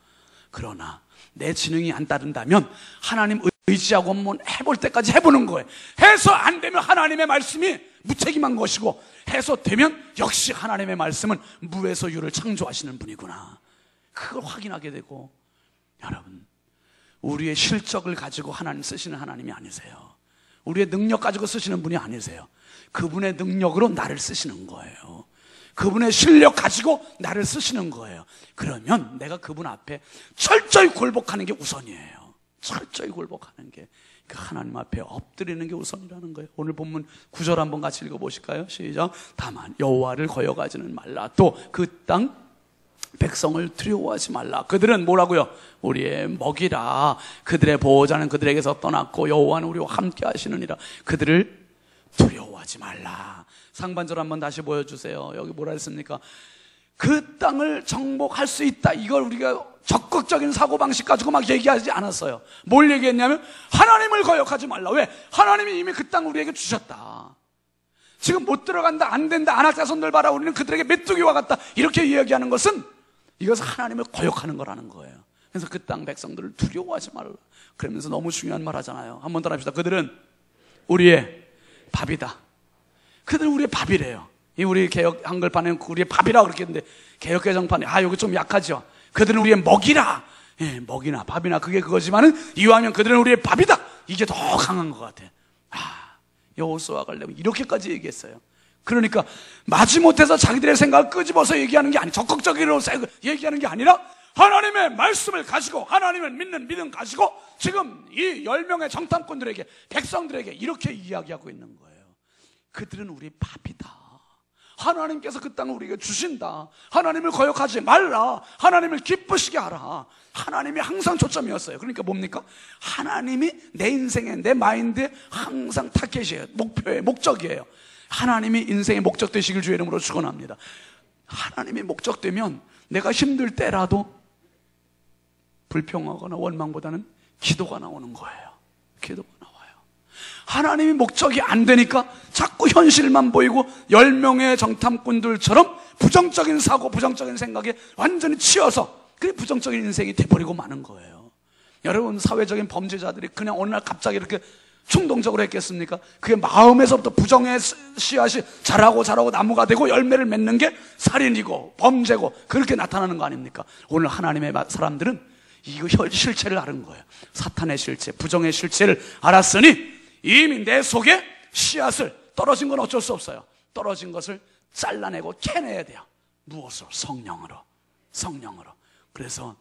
A: 그러나 내 지능이 안 따른다면 하나님 의지하고 한번 해볼 때까지 해보는 거예요. 해서 안 되면 하나님의 말씀이 무책임한 것이고, 해서 되면 역시 하나님의 말씀은 무에서 유를 창조하시는 분이구나, 그걸 확인하게 되고. 여러분, 우리의 실적을 가지고 하나님 쓰시는 하나님이 아니세요. 우리의 능력 가지고 쓰시는 분이 아니세요. 그분의 능력으로 나를 쓰시는 거예요. 그분의 실력 가지고 나를 쓰시는 거예요. 그러면 내가 그분 앞에 철저히 굴복하는 게 우선이에요. 철저히 굴복하는 게, 그러니까 하나님 앞에 엎드리는 게 우선이라는 거예요. 오늘 본문 9절 한번 같이 읽어보실까요? 시작. 다만 여호와를 거역하지는 말라. 또 그 땅 백성을 두려워하지 말라. 그들은 뭐라고요? 우리의 먹이라. 그들의 보호자는 그들에게서 떠났고 여호와는 우리와 함께 하시느니라. 그들을 두려워하지 말라. 상반절 한번 다시 보여주세요. 여기 뭐라 했습니까? 그 땅을 정복할 수 있다, 이걸 우리가 적극적인 사고방식 가지고 막 얘기하지 않았어요. 뭘 얘기했냐면 하나님을 거역하지 말라. 왜? 하나님이 이미 그 땅 우리에게 주셨다. 지금 못 들어간다, 안 된다, 안 할 자손들 봐라, 우리는 그들에게 메뚜기와 같다, 이렇게 이야기하는 것은 이것은 하나님을 거역하는 거라는 거예요. 그래서 그 땅 백성들을 두려워하지 말라. 그러면서 너무 중요한 말 하잖아요. 한번 더 합시다. 그들은 우리의 밥이다. 그들은 우리의 밥이래요. 이 우리 개혁 한글판에는 우리의 밥이라 그렇게 했는데, 개혁 개정판에 여기 좀 약하죠. 그들은 우리의 먹이라. 예, 먹이나 밥이나 그게 그거지만은 이왕이면 그들은 우리의 밥이다, 이게 더 강한 것 같아. 여호수아 갈렙은 이렇게까지 얘기했어요. 그러니까 마지못해서 자기들의 생각을 끄집어서 얘기하는 게 아니, 적극적으로 얘기하는 게 아니라 하나님의 말씀을 가지고, 하나님을 믿는 믿음 가지고 지금 이 10명의 정탐꾼들에게, 백성들에게 이렇게 이야기하고 있는 거예요. 그들은 우리 밥이다. 하나님께서 그 땅을 우리에게 주신다. 하나님을 거역하지 말라. 하나님을 기쁘시게 하라. 하나님이 항상 초점이었어요. 그러니까 뭡니까? 하나님이 내 인생에, 내 마인드에 항상 타겟이에요. 목표예요. 목적이에요. 하나님이 인생의 목적 되시길 주의 이름으로 축원합니다. 하나님이 목적 되면 내가 힘들 때라도 불평하거나 원망보다는 기도가 나오는 거예요. 기도가 나와요. 하나님이 목적이 안 되니까 자꾸 현실만 보이고 10명의 정탐꾼들처럼 부정적인 사고, 부정적인 생각에 완전히 치여서 그게 부정적인 인생이 돼버리고 마는 거예요. 여러분, 사회적인 범죄자들이 그냥 어느 날 갑자기 이렇게 충동적으로 했겠습니까? 그게 마음에서부터 부정의 씨앗이 자라고 나무가 되고 열매를 맺는 게 살인이고 범죄고 그렇게 나타나는 거 아닙니까? 오늘 하나님의 사람들은 이거 실체를 아는 거예요. 사탄의 실체, 부정의 실체를 알았으니 이미 내 속에 씨앗을, 떨어진 건 어쩔 수 없어요. 떨어진 것을 잘라내고 캐내야 돼요. 무엇으로? 성령으로. 그래서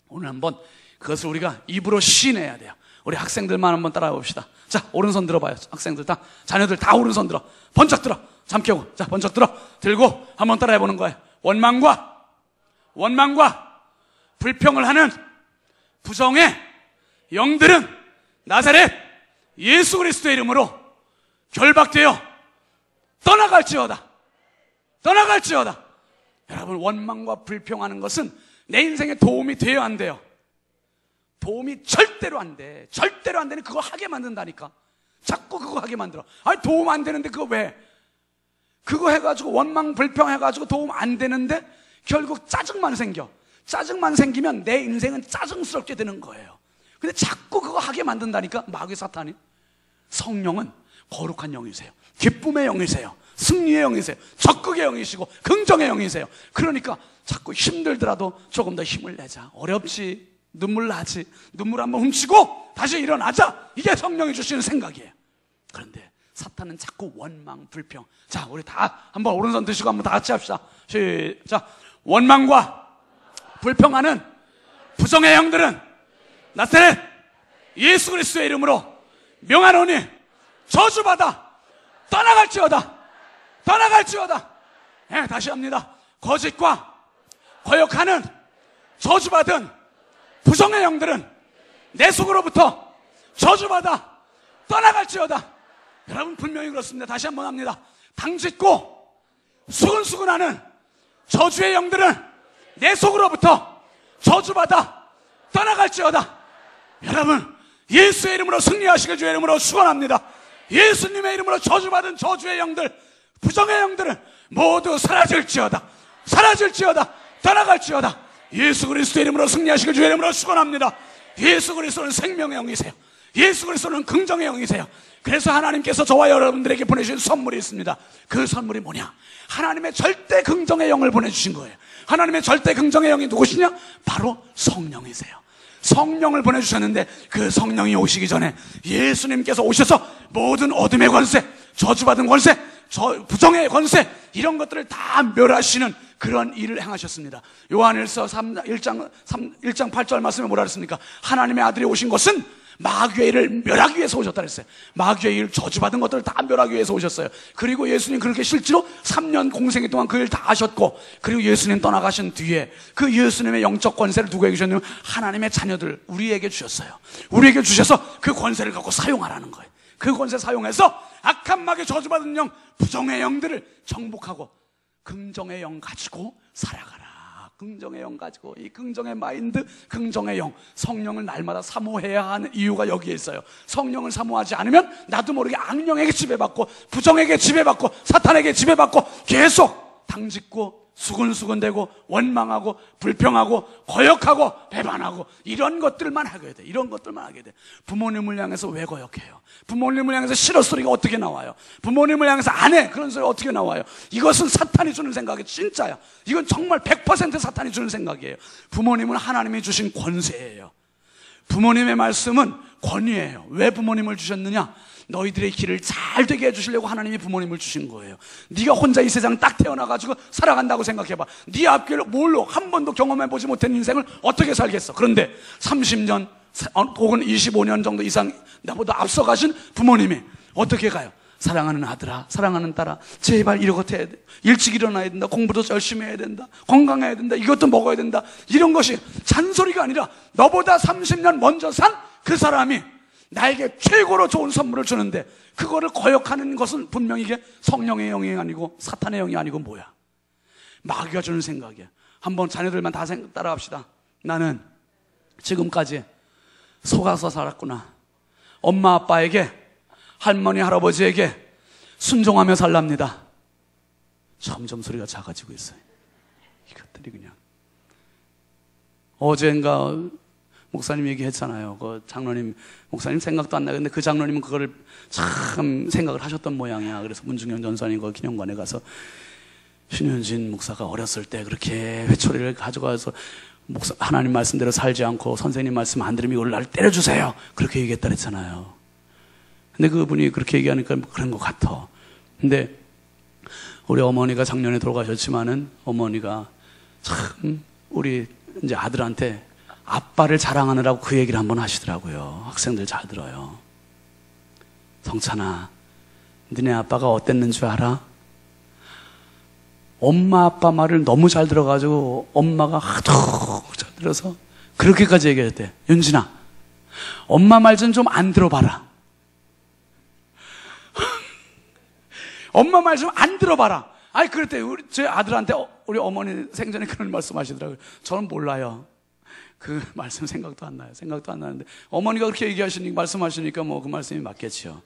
A: 오늘 한번 그것을 우리가 입으로 시인해야 돼요. 우리 학생들만 한번 따라해 봅시다. 자, 오른손 들어봐요. 학생들 다, 자녀들 다 오른손 들어. 번쩍 들어. 잠 깨고. 자, 번쩍 들어. 들고 한번 따라해 보는 거예요. 원망과 불평을 하는 부정의 영들은 나사렛 예수 그리스도의 이름으로 결박되어 떠나갈지어다. 여러분, 원망과 불평하는 것은
B: 내 인생에 도움이 돼요, 안 돼요? 도움이 절대로 안 돼. 절대로 안 되는 그거 하게 만든다니까. 자꾸 그거 하게 만들어. 아니, 도움 안 되는데 그거 왜? 그거 해가지고 원망 불평 해가지고 도움 안 되는데 결국 짜증만 생겨. 짜증만 생기면 내 인생은 짜증스럽게 되는 거예요. 근데 자꾸 그거 하게 만든다니까, 마귀 사탄이. 성령은 거룩한 영이세요. 기쁨의 영이세요. 승리의 영이세요. 적극의 영이시고 긍정의 영이세요. 그러니까 자꾸 힘들더라도 조금 더 힘을 내자. 어렵지, 눈물 나지, 눈물 한번 훔치고 다시 일어나자. 이게 성령이 주시는 생각이에요. 그런데 사탄은 자꾸 원망, 불평. 자, 우리 다 한번 오른손 드시고 한번 다 같이 합시다. 시작. 원망과 불평하는 부정의 영들은 나사렛 예수 그리스도의 이름으로 명하노니 저주받아 떠나갈지어다. 떠나갈지어다. 네, 다시 합니다. 거짓과 거역하는 저주받은 부정의 영들은 내 속으로부터 저주받아 떠나갈지어다. 여러분, 분명히 그렇습니다. 다시 한번 합니다. 당짓고 수근수근하는 저주의 영들은 내 속으로부터 저주받아 떠나갈지어다. 여러분, 예수의 이름으로 승리하시길 주의 이름으로 축원합니다. 예수님의 이름으로 저주받은 저주의 영들, 부정의 영들은 모두 사라질지어다. 사라질지어다. 떠나갈지어다. 예수 그리스도의 이름으로 승리하시길 주의 이름으로 축원합니다. 예수 그리스도는 생명의 영이세요. 예수 그리스도는 긍정의 영이세요. 그래서 하나님께서 저와 여러분들에게 보내주신 선물이 있습니다. 그 선물이 뭐냐? 하나님의 절대 긍정의 영을 보내주신 거예요. 하나님의 절대 긍정의 영이 누구시냐? 바로 성령이세요. 성령을 보내주셨는데 그 성령이 오시기 전에 예수님께서 오셔서 모든 어둠의 권세, 저주받은 권세, 부정의 권세, 이런 것들을 다 멸하시는 그런 일을 행하셨습니다. 요한일서 1장 8절 말씀에 뭐라 그랬습니까? 하나님의 아들이 오신 것은 마귀의 일을 멸하기 위해서 오셨다 그랬어요. 마귀의 일, 저주받은 것들을 다 멸하기 위해서 오셨어요. 그리고 예수님 그렇게 실제로 3년 공생애 동안 그 일 다 하셨고, 그리고 예수님 떠나가신 뒤에 그 예수님의 영적 권세를 누구에게 주셨냐면 하나님의 자녀들, 우리에게 주셨어요. 우리에게 주셔서 그 권세를 갖고 사용하라는 거예요. 그 권세 사용해서 악한 마귀, 저주받은 영, 부정의 영들을 정복하고 긍정의 영 가지고 살아가라. 긍정의 영 가지고, 이 긍정의 마인드, 긍정의 영, 성령을 날마다 사모해야 하는 이유가 여기에 있어요. 성령을 사모하지 않으면 나도 모르게 악령에게 지배받고 부정에게 지배받고 사탄에게 지배받고 계속 당짓고 수근수근대고 원망하고 불평하고 거역하고 배반하고 이런 것들만 하게 돼. 이런 것들만 하게 돼. 부모님을 향해서 왜 거역해요? 부모님을 향해서 싫어 소리가 어떻게 나와요? 부모님을 향해서 안 해, 그런 소리 어떻게 나와요? 이것은 사탄이 주는 생각이 진짜야. 이건 정말 100% 사탄이 주는 생각이에요. 부모님은 하나님이 주신 권세예요. 부모님의 말씀은 권위예요. 왜 부모님을 주셨느냐? 너희들의 길을 잘 되게 해주시려고 하나님이 부모님을 주신 거예요. 네가 혼자 이 세상 딱 태어나가지고 살아간다고 생각해봐. 네 앞길을 뭘로 한 번도 경험해보지 못한 인생을 어떻게 살겠어? 그런데 30년 혹은 25년 정도 이상 나보다 앞서가신 부모님이 어떻게 가요? 사랑하는 아들아, 사랑하는 딸아, 제발 이렇게 해야 돼. 일찍 일어나야 된다. 공부도 열심히 해야 된다. 건강해야 된다. 이것도 먹어야 된다. 이런 것이 잔소리가 아니라 너보다 30년 먼저 산 그 사람이 나에게 최고로 좋은 선물을 주는데 그거를 거역하는 것은 분명히 이게 성령의 영이 아니고 사탄의 영이 아니고 뭐야? 마귀가 주는 생각이야. 한번 자녀들만 다 따라합시다. 나는 지금까지 속아서 살았구나. 엄마 아빠에게, 할머니 할아버지에게 순종하며 살랍니다. 점점 소리가 작아지고 있어요. 이것들이 그냥. 어젠가 목사님 얘기했잖아요. 그 장로님, 목사님 생각도 안 나는데 그 장로님은 그거를 참 생각을 하셨던 모양이야. 그래서 문중영 전사님 그 기념관에 가서 신윤진 목사가 어렸을 때 그렇게 회초리를 가져가서 하나님 말씀대로 살지 않고 선생님 말씀 안 들으면 이걸 날 때려주세요. 그렇게 얘기했다 그랬잖아요. 근데 그분이 그렇게 얘기하니까 그런 것 같아. 근데 우리 어머니가 작년에 돌아가셨지만은 어머니가 참 우리 이제 아들한테 아빠를 자랑하느라고 그 얘기를 한번 하시더라고요. 학생들 잘 들어요. 성찬아, 너네 아빠가 어땠는 줄 알아? 엄마 아빠 말을 너무 잘 들어가지고 엄마가 하도 잘 들어서 그렇게까지 얘기했대. 윤진아, 엄마 말 좀 안 들어봐라. 엄마 말 좀 안 들어봐라. 아니, 그럴 때 제 아들한테 우리 어머니 생전에 그런 말씀 하시더라고요. 저는 몰라요. 그 말씀 생각도 안 나요. 생각도 안 나는데 어머니가 그렇게 얘기하시니까, 말씀하시니까 뭐 그 말씀이 맞겠죠.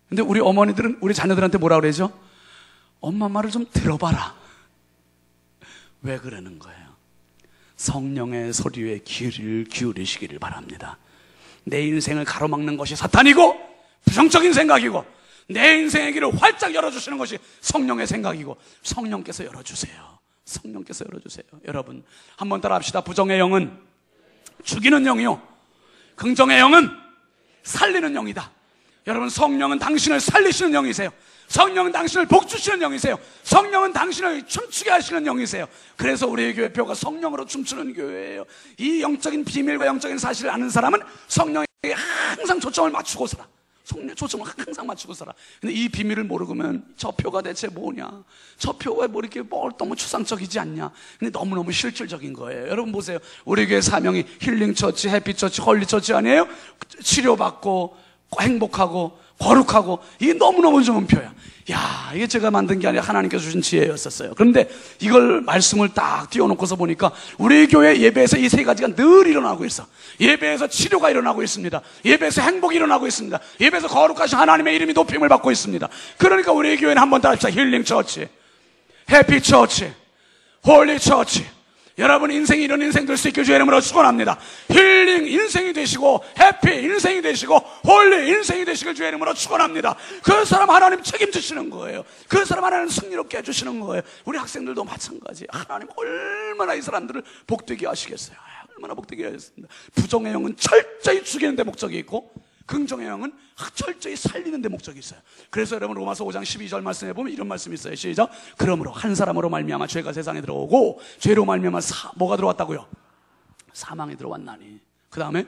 B: 근데 우리 어머니들은 우리 자녀들한테 뭐라 그러죠? 엄마 말을 좀 들어봐라. 왜 그러는 거예요? 성령의 소리에 귀를 기울이시기를 바랍니다. 내 인생을 가로막는 것이 사탄이고 부정적인 생각이고, 내 인생의 길을 활짝 열어주시는 것이 성령의 생각이고, 성령께서 열어주세요. 성령께서 열어주세요. 여러분 한번 따라 합시다. 부정의 영은 죽이는 영이요, 긍정의 영은 살리는 영이다. 여러분, 성령은 당신을 살리시는 영이세요. 성령은 당신을 복주시는 영이세요. 성령은 당신을 춤추게 하시는 영이세요. 그래서 우리 교회 표가 성령으로 춤추는 교회예요. 이 영적인 비밀과 영적인 사실을 아는 사람은 성령에게 항상 초점을 맞추고 살아. 성령 초점을 항상 맞추고 살아. 근데 이 비밀을 모르면 저 표가 대체 뭐냐, 저 표가 뭐 이렇게 너무 추상적이지 않냐, 근데 너무너무 실질적인 거예요. 여러분 보세요. 우리 교회 사명이 힐링처치, 해피처치, 헐리처치 아니에요? 치료받고 행복하고 거룩하고, 이게 너무너무 좋은 표야. 야, 이게 제가 만든 게 아니라 하나님께서 주신 지혜였었어요. 그런데 이걸 말씀을 딱 띄워놓고서 보니까 우리 교회 예배에서 이 세 가지가 늘 일어나고 있어. 예배에서 치료가 일어나고 있습니다. 예배에서 행복이 일어나고 있습니다. 예배에서 거룩하신 하나님의 이름이 높임을 받고 있습니다. 그러니까 우리 교회는 한번 따라 합시다. 힐링 처치, 해피 처치, 홀리 처치. 여러분 인생이 이런 인생 될 수 있게 주의 이름으로 축원합니다. 힐링 인생이 되시고, 해피 인생이 되시고, 홀리 인생이 되시길 주의 이름으로 축원합니다. 그 사람 하나님 책임지시는 거예요. 그 사람 하나님 승리롭게 해주시는 거예요. 우리 학생들도 마찬가지. 하나님 얼마나 이 사람들을 복되게 하시겠어요. 얼마나 복되게 하셨습니다. 부정의 영은 철저히 죽이는 데 목적이 있고, 긍정의 영은 철저히 살리는 데 목적이 있어요. 그래서 여러분 로마서 5장 12절 말씀에 보면 이런 말씀이 있어요. 시작. 그러므로 한 사람으로 말미암아 죄가 세상에 들어오고, 죄로 말미암아 뭐가 들어왔다고요? 사망이 들어왔나니. 그 다음에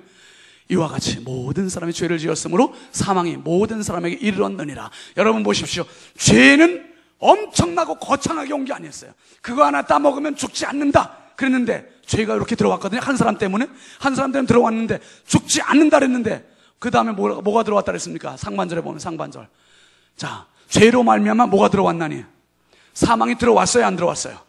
B: 이와 같이 모든 사람이 죄를 지었으므로 사망이 모든 사람에게 이르렀느니라. 여러분 보십시오. 죄는 엄청나고 거창하게 온 게 아니었어요. 그거 하나 따먹으면 죽지 않는다 그랬는데, 죄가 이렇게 들어왔거든요. 한 사람 때문에 들어왔는데 죽지 않는다 그랬는데, 그 다음에 뭐가 들어왔다 그랬습니까? 상반절에 보면 상반절. 자, 죄로 말미암아 뭐가 들어왔나니? 사망이 들어왔어요, 안 들어왔어요?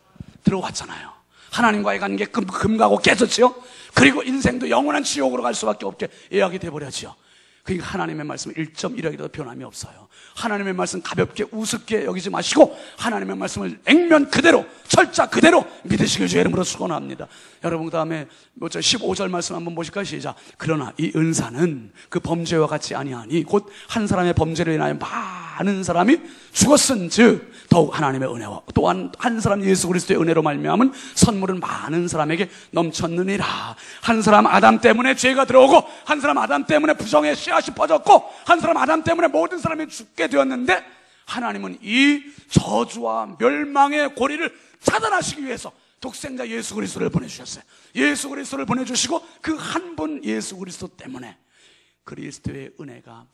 B: 들어왔잖아요. 하나님과의 관계 금가고 깨졌지요. 그리고 인생도 영원한 지옥으로 갈 수밖에 없게 예약이 돼버렸지요. 그러니까 하나님의 말씀은 1.1억이라도 변함이 없어요. 하나님의 말씀 가볍게 우습게 여기지 마시고, 하나님의 말씀을 액면 그대로, 철자 그대로 믿으시길 주의 이름으로 축원합니다. 여러분 그 다음에 15절 말씀 한번 보실까요? 시작. 그러나 이 은사는 그 범죄와 같이 아니하니 곧 한 사람의 범죄로 인하여 많은 사람이 죽었은즉 더욱 하나님의 은혜와 또한 한 사람 예수 그리스도의 은혜로 말미암은 선물은 많은 사람에게 넘쳤느니라. 한 사람 아담 때문에 죄가 들어오고, 한 사람 아담 때문에 부정의 씨앗이 퍼졌고, 한 사람 아담 때문에 모든 사람이 죽게 되었는데, 하나님은 이 저주와 멸망의 고리를 차단하시기 위해서 독생자 예수 그리스도를 보내주셨어요. 예수 그리스도를 보내주시고, 그 한 분 예수 그리스도 때문에 그리스도의 은혜가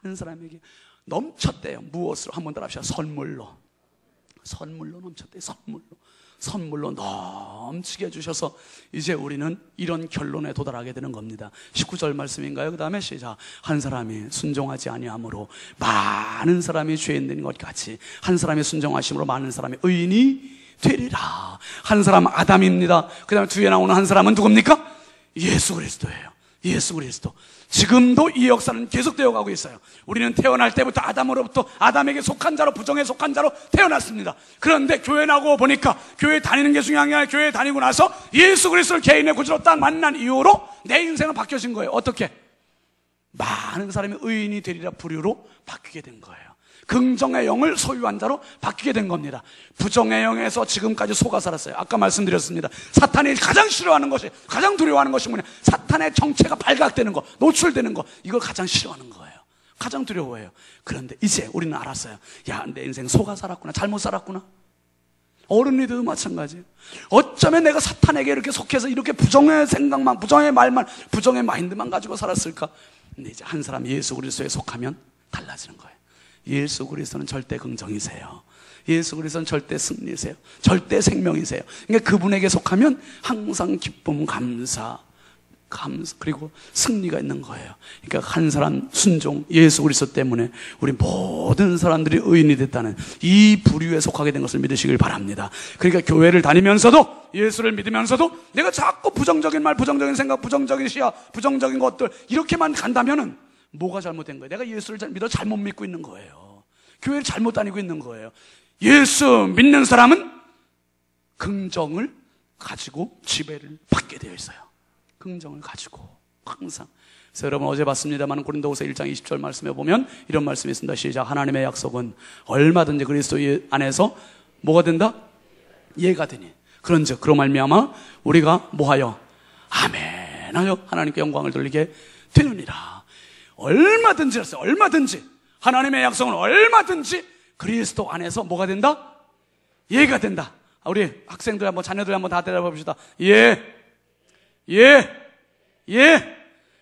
B: 많은 사람에게 넘쳤대요. 무엇으로? 한번 따라 합시다. 선물로 넘쳤대요. 선물로 넘치게 해주셔서 이제 우리는 이런 결론에 도달하게 되는 겁니다. 19절 말씀인가요? 그 다음에 시작. 한 사람이 순종하지 아니함으로 많은 사람이 죄인된 것 같이 한 사람이 순종하심으로 많은 사람이 의인이 되리라. 한 사람은 아담입니다. 그 다음에 뒤에 나오는 한 사람은 누굽니까? 예수 그리스도예요. 예수 그리스도. 지금도 이 역사는 계속되어 가고 있어요. 우리는 태어날 때부터 아담으로부터 아담에게 속한 자로, 부정에 속한 자로 태어났습니다. 그런데 교회 나고 보니까 교회 다니는 게 중요한 게 아니라 교회 다니고 나서 예수 그리스도를 개인의 구주로 딱 만난 이후로 내 인생은 바뀌어진 거예요. 어떻게? 많은 사람이 의인이 되리라 부류로 바뀌게 된 거예요. 긍정의 영을 소유한 자로 바뀌게 된 겁니다. 부정의 영에서 지금까지 속아 살았어요. 아까 말씀드렸습니다. 사탄이 가장 싫어하는 것이, 가장 두려워하는 것이 뭐냐? 사탄의 정체가 발각되는 거, 노출되는 거, 이걸 가장 싫어하는 거예요. 가장 두려워해요. 그런데 이제 우리는 알았어요. 야, 내 인생 속아 살았구나, 잘못 살았구나. 어른이도 마찬가지예요. 어쩌면 내가 사탄에게 이렇게 속해서 이렇게 부정의 생각만, 부정의 말만, 부정의 마인드만 가지고 살았을까? 근데 이제 한 사람 예수 그리스도에 속하면 달라지는 거예요. 예수 그리스도는 절대 긍정이세요. 예수 그리스도는 절대 승리세요. 절대 생명이세요. 그러니까 그분에게 속하면 항상 기쁨, 감사, 그리고 승리가 있는 거예요. 그러니까 한 사람 순종 예수 그리스도 때문에 우리 모든 사람들이 의인이 됐다는 이 부류에 속하게 된 것을 믿으시길 바랍니다. 그러니까 교회를 다니면서도 예수를 믿으면서도 내가 자꾸 부정적인 말, 부정적인 생각, 부정적인 시야, 부정적인 것들 이렇게만 간다면은 뭐가 잘못된 거예요? 내가 예수를 믿어 잘못 믿고 있는 거예요. 교회를 잘못 다니고 있는 거예요. 예수 믿는 사람은 긍정을 가지고 지배를 받게 되어 있어요. 긍정을 가지고 항상. 그래서 여러분 어제 봤습니다만 고린도후서 1장 20절 말씀에 보면 이런 말씀이 있습니다. 시작. 하나님의 약속은 얼마든지 그리스도 안에서 뭐가 된다? 예가 되니 그런즉 그로 말미암아 우리가 뭐하여 아멘 하여 하나님께 영광을 돌리게 되느니라. 얼마든지 했어요. 얼마든지 하나님의 약속은 얼마든지 그리스도 안에서 뭐가 된다? 예가 된다. 우리 학생들 한번 자녀들 한번 다 대답해 봅시다. 예.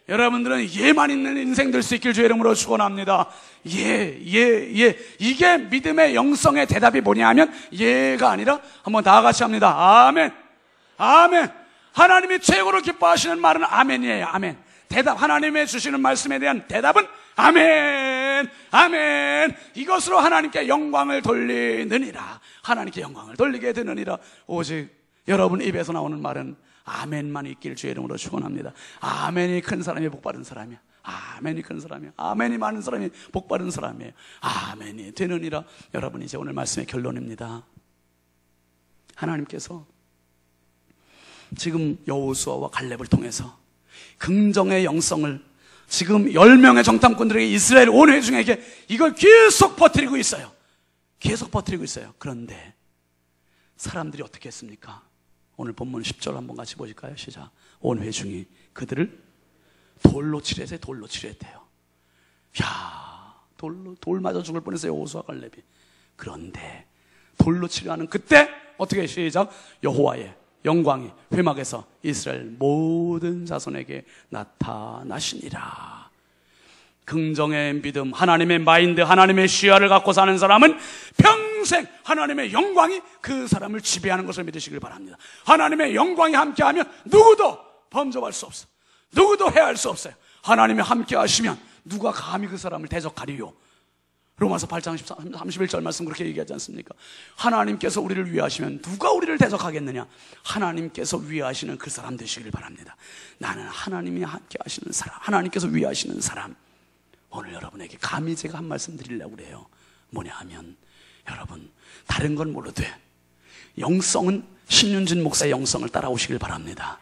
B: 여러분들은 예만 있는 인생 될 수 있길 주의 이름으로 축원합니다. 예. 이게 믿음의 영성의 대답이 뭐냐 하면 예가 아니라 한번 다 같이 합니다. 아멘. 하나님이 최고로 기뻐하시는 말은 아멘이에요. 아멘. 대답, 하나님의 주시는 말씀에 대한 대답은 아멘. 이것으로 하나님께 영광을 돌리느니라. 하나님께 영광을 돌리게 되느니라. 오직 여러분 입에서 나오는 말은 아멘만 있길 주의 이름으로 축원합니다. 아멘이 큰 사람이 복받은 사람이야. 아멘이 큰 사람이야. 아멘이 많은 사람이 복받은 사람이에요. 아멘이 되느니라. 여러분 이제 오늘 말씀의 결론입니다. 하나님께서 지금 여호수아와 갈렙을 통해서 긍정의 영성을 지금 10명의 정탐꾼들에게 이스라엘 온 회중에게 이걸 계속 퍼뜨리고 있어요. 그런데 사람들이 어떻게 했습니까? 오늘 본문 10절 한번 같이 보실까요? 시작. 온 회중이 그들을 돌로 치려했어요. 돌 맞아 죽을 뻔했어요. 여호수아 갈렙이. 그런데 돌로 치려하는 그때 어떻게 시작. 여호와의 영광이 회막에서 이스라엘 모든 자손에게 나타나시니라. 긍정의 믿음, 하나님의 마인드, 하나님의 시야를 갖고 사는 사람은 평생 하나님의 영광이 그 사람을 지배하는 것을 믿으시길 바랍니다. 하나님의 영광이 함께하면 누구도 범접할 수 없어. 누구도 해할 수 없어요. 하나님이 함께 하시면 누가 감히 그 사람을 대적하리요. 로마서 8장 31절 말씀 그렇게 얘기하지 않습니까? 하나님께서 우리를 위하시면 누가 우리를 대적하겠느냐? 하나님께서 위하시는 그 사람 되시길 바랍니다. 나는 하나님이 함께 하시는 사람, 하나님께서 위하시는 사람. 오늘 여러분에게 감히 제가 한 말씀 드리려고 그래요. 뭐냐 하면 여러분 다른 건 몰라도 돼. 영성은 신윤진 목사의 영성을 따라오시길 바랍니다.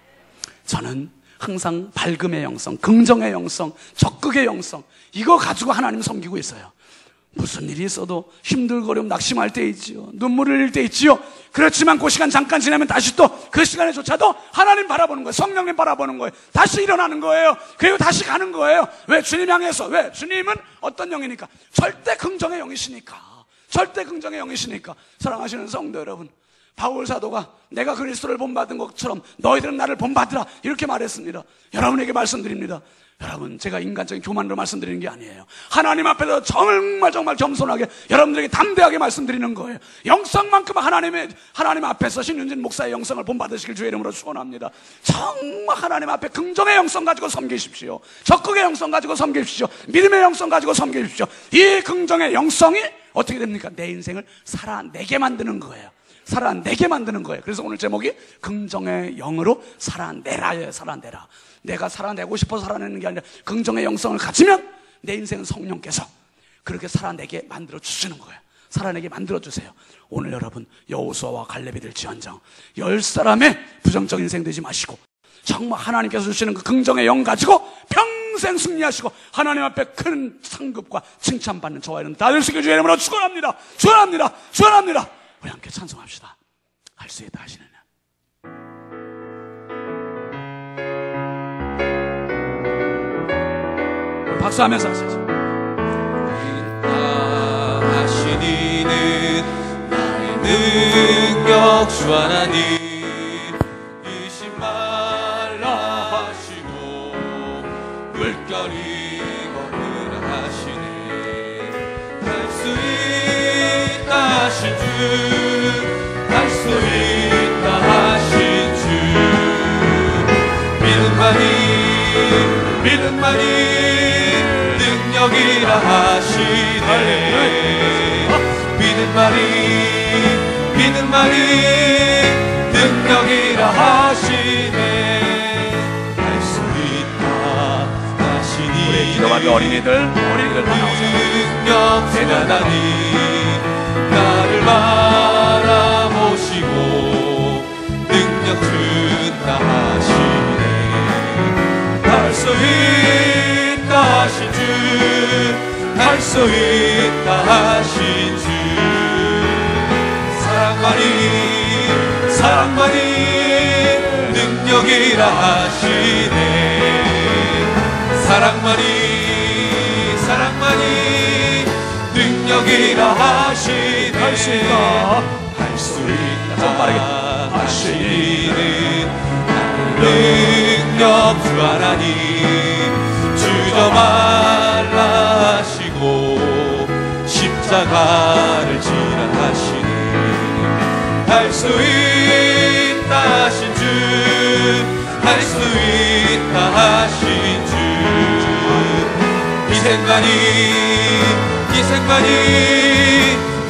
B: 저는 항상 밝음의 영성, 긍정의 영성, 적극의 영성 이거 가지고 하나님 섬기고 있어요. 무슨 일이 있어도 힘들거리고 낙심할 때 있지요. 눈물을 흘릴 때 있지요. 그렇지만 그 시간 잠깐 지나면 다시 또 그 시간에조차도 하나님 바라보는 거예요. 성령님 바라보는 거예요. 다시 일어나는 거예요. 그리고 다시 가는 거예요. 왜? 주님 향해서. 왜? 주님은 어떤 영이니까? 절대 긍정의 영이시니까. 사랑하시는 성도 여러분, 바울 사도가 내가 그리스도를 본받은 것처럼 너희들은 나를 본받으라 이렇게 말했습니다. 여러분에게 말씀드립니다. 여러분 제가 인간적인 교만으로 말씀드리는 게 아니에요. 하나님 앞에서 정말 겸손하게 여러분들에게 담대하게 말씀드리는 거예요. 영성만큼 하나님 앞에서 신윤진 목사의 영성을 본받으시길 주의 이름으로 축원합니다. 정말 하나님 앞에 긍정의 영성 가지고 섬기십시오. 적극의 영성 가지고 섬기십시오. 믿음의 영성 가지고 섬기십시오. 이 긍정의 영성이 어떻게 됩니까? 내 인생을 살아내게 만드는 거예요. 그래서 오늘 제목이 긍정의 영으로 살아내라예요. 살아내라. 내가 살아내고 싶어서 살아내는 게 아니라 긍정의 영성을 가지면 내 인생은 성령께서 그렇게 살아내게 만들어 주시는 거예요. 살아내게 만들어 주세요. 오늘 여러분 여호수아와 갈렙이 될지언정 10사람의 부정적인 인생 되지 마시고 정말 하나님께서 주시는 그 긍정의 영 가지고 평생 승리하시고 하나님 앞에 큰 상급과 칭찬받는 저와 여러분 다 될 수 있게 주의 이름으로 축원합니다. 우리 함께 찬송합시다. 할 수 있다 하시는 박수하면서 하시죠.
C: 하신 이는 나의 능력 주 하나님 의심 말라 하시고 물결이 거느라 하시네. 할 수 있다 하신 주 할 수 있다 하신 주 믿음만이 사랑만이 능력이라 하시네. 믿는 말이 능력이라 하시네. 할 수 있다 하시니.
B: 우리 기도받는 어린이들 다 나오세요.
C: 능력된 하나님 나를 바라보시고 능력 준다 하시네. 할 수 있다 하신 주, 할 수 있다 하신 주. 사랑만이 능력이라 하시네. 사랑만이 능력이라 하시네.
B: 할 수 있다.
C: 할 수 있다.
B: 좀 빠르게
C: 하시는 능력 주 하나님 주저 말라 하시고 십자가를 지라 하시네. 할 수 있다 하신 주, 할 수 있다 하신 주. 희생만이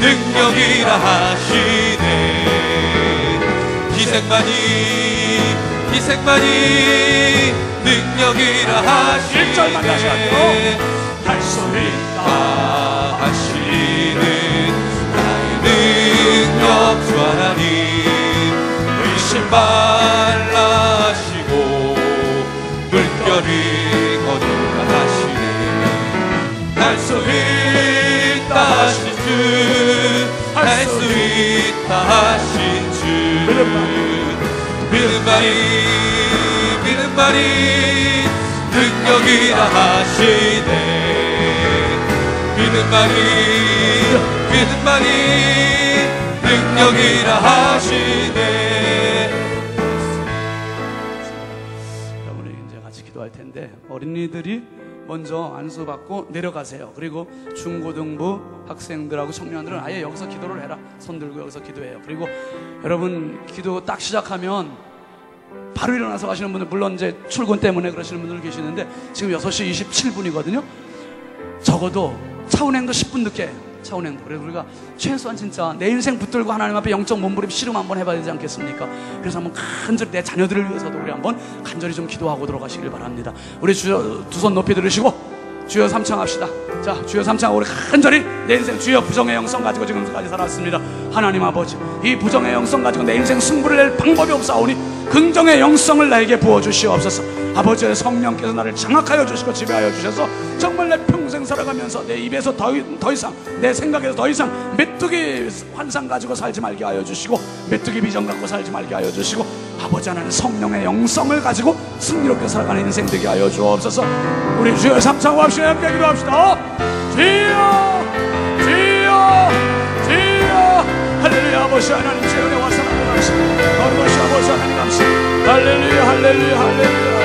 C: 능력이라 하시네. 희생만이 능력이라 하시네.
B: 1절만 다시 할게요. 할 수 있다
C: 하시는 나의 능력 주 하나님 의심 말라 하시고 물결이 거두라 하시네. 할 수 있다 하신 주, 할 수 있다 하신 주. 믿는 말이 능력이라 하시네. 믿는 말이 능력이라 하시네.
B: 여러분이 이제 같이 기도할 텐데 어린이들이 먼저 안수받고 내려가세요. 그리고 중고등부 학생들하고 청년들은 아예 여기서 기도를 해라. 손 들고 여기서 기도해요. 그리고 여러분 기도 딱 시작하면 바로 일어나서 가시는 분들, 물론 이제 출근 때문에 그러시는 분들 계시는데 지금 6시 27분이거든요 적어도 차운행도 10분 늦게 해요. 차운행도. 그래서 우리가 최소한 진짜 내 인생 붙들고 하나님 앞에 영적 몸부림 씨름 한번 해봐야 되지 않겠습니까? 그래서 한번 간절히 내 자녀들을 위해서도 우리 한번 간절히 좀 기도하고 들어가시길 바랍니다. 우리 주여 두 손 높이 들으시고 주여 삼창합시다. 자, 주여 삼창하고 우리 간절히 내 인생 주여 부정의 영성 가지고 지금까지 살았습니다. 하나님 아버지, 이 부정의 영성 가지고 내 인생 승부를 낼 방법이 없사오니 긍정의 영성을 나에게 부어주시옵소서. 아버지의 성령께서 나를 장악하여 주시고 지배하여 주셔서 정말 내 평생 살아가면서 내 입에서 더 이상, 내 생각에서 더 이상 메뚜기 환상 가지고 살지 말게 하여 주시고 메뚜기 비전 갖고 살지 말게 하여 주시고 아버지 하나님 성령의 영성을 가지고 승리롭게 살아가는 인생 되게 하여 주옵소서. 우리 주여 삼창과 함께 기도합시다. 주여 주여 주여. 할렐루야. 아버지 하나님 제 은혜와 사랑을 감사합니다. 거룩하신 아버지 하나님 감사합니다. 할렐루야 할렐루야 할렐루야.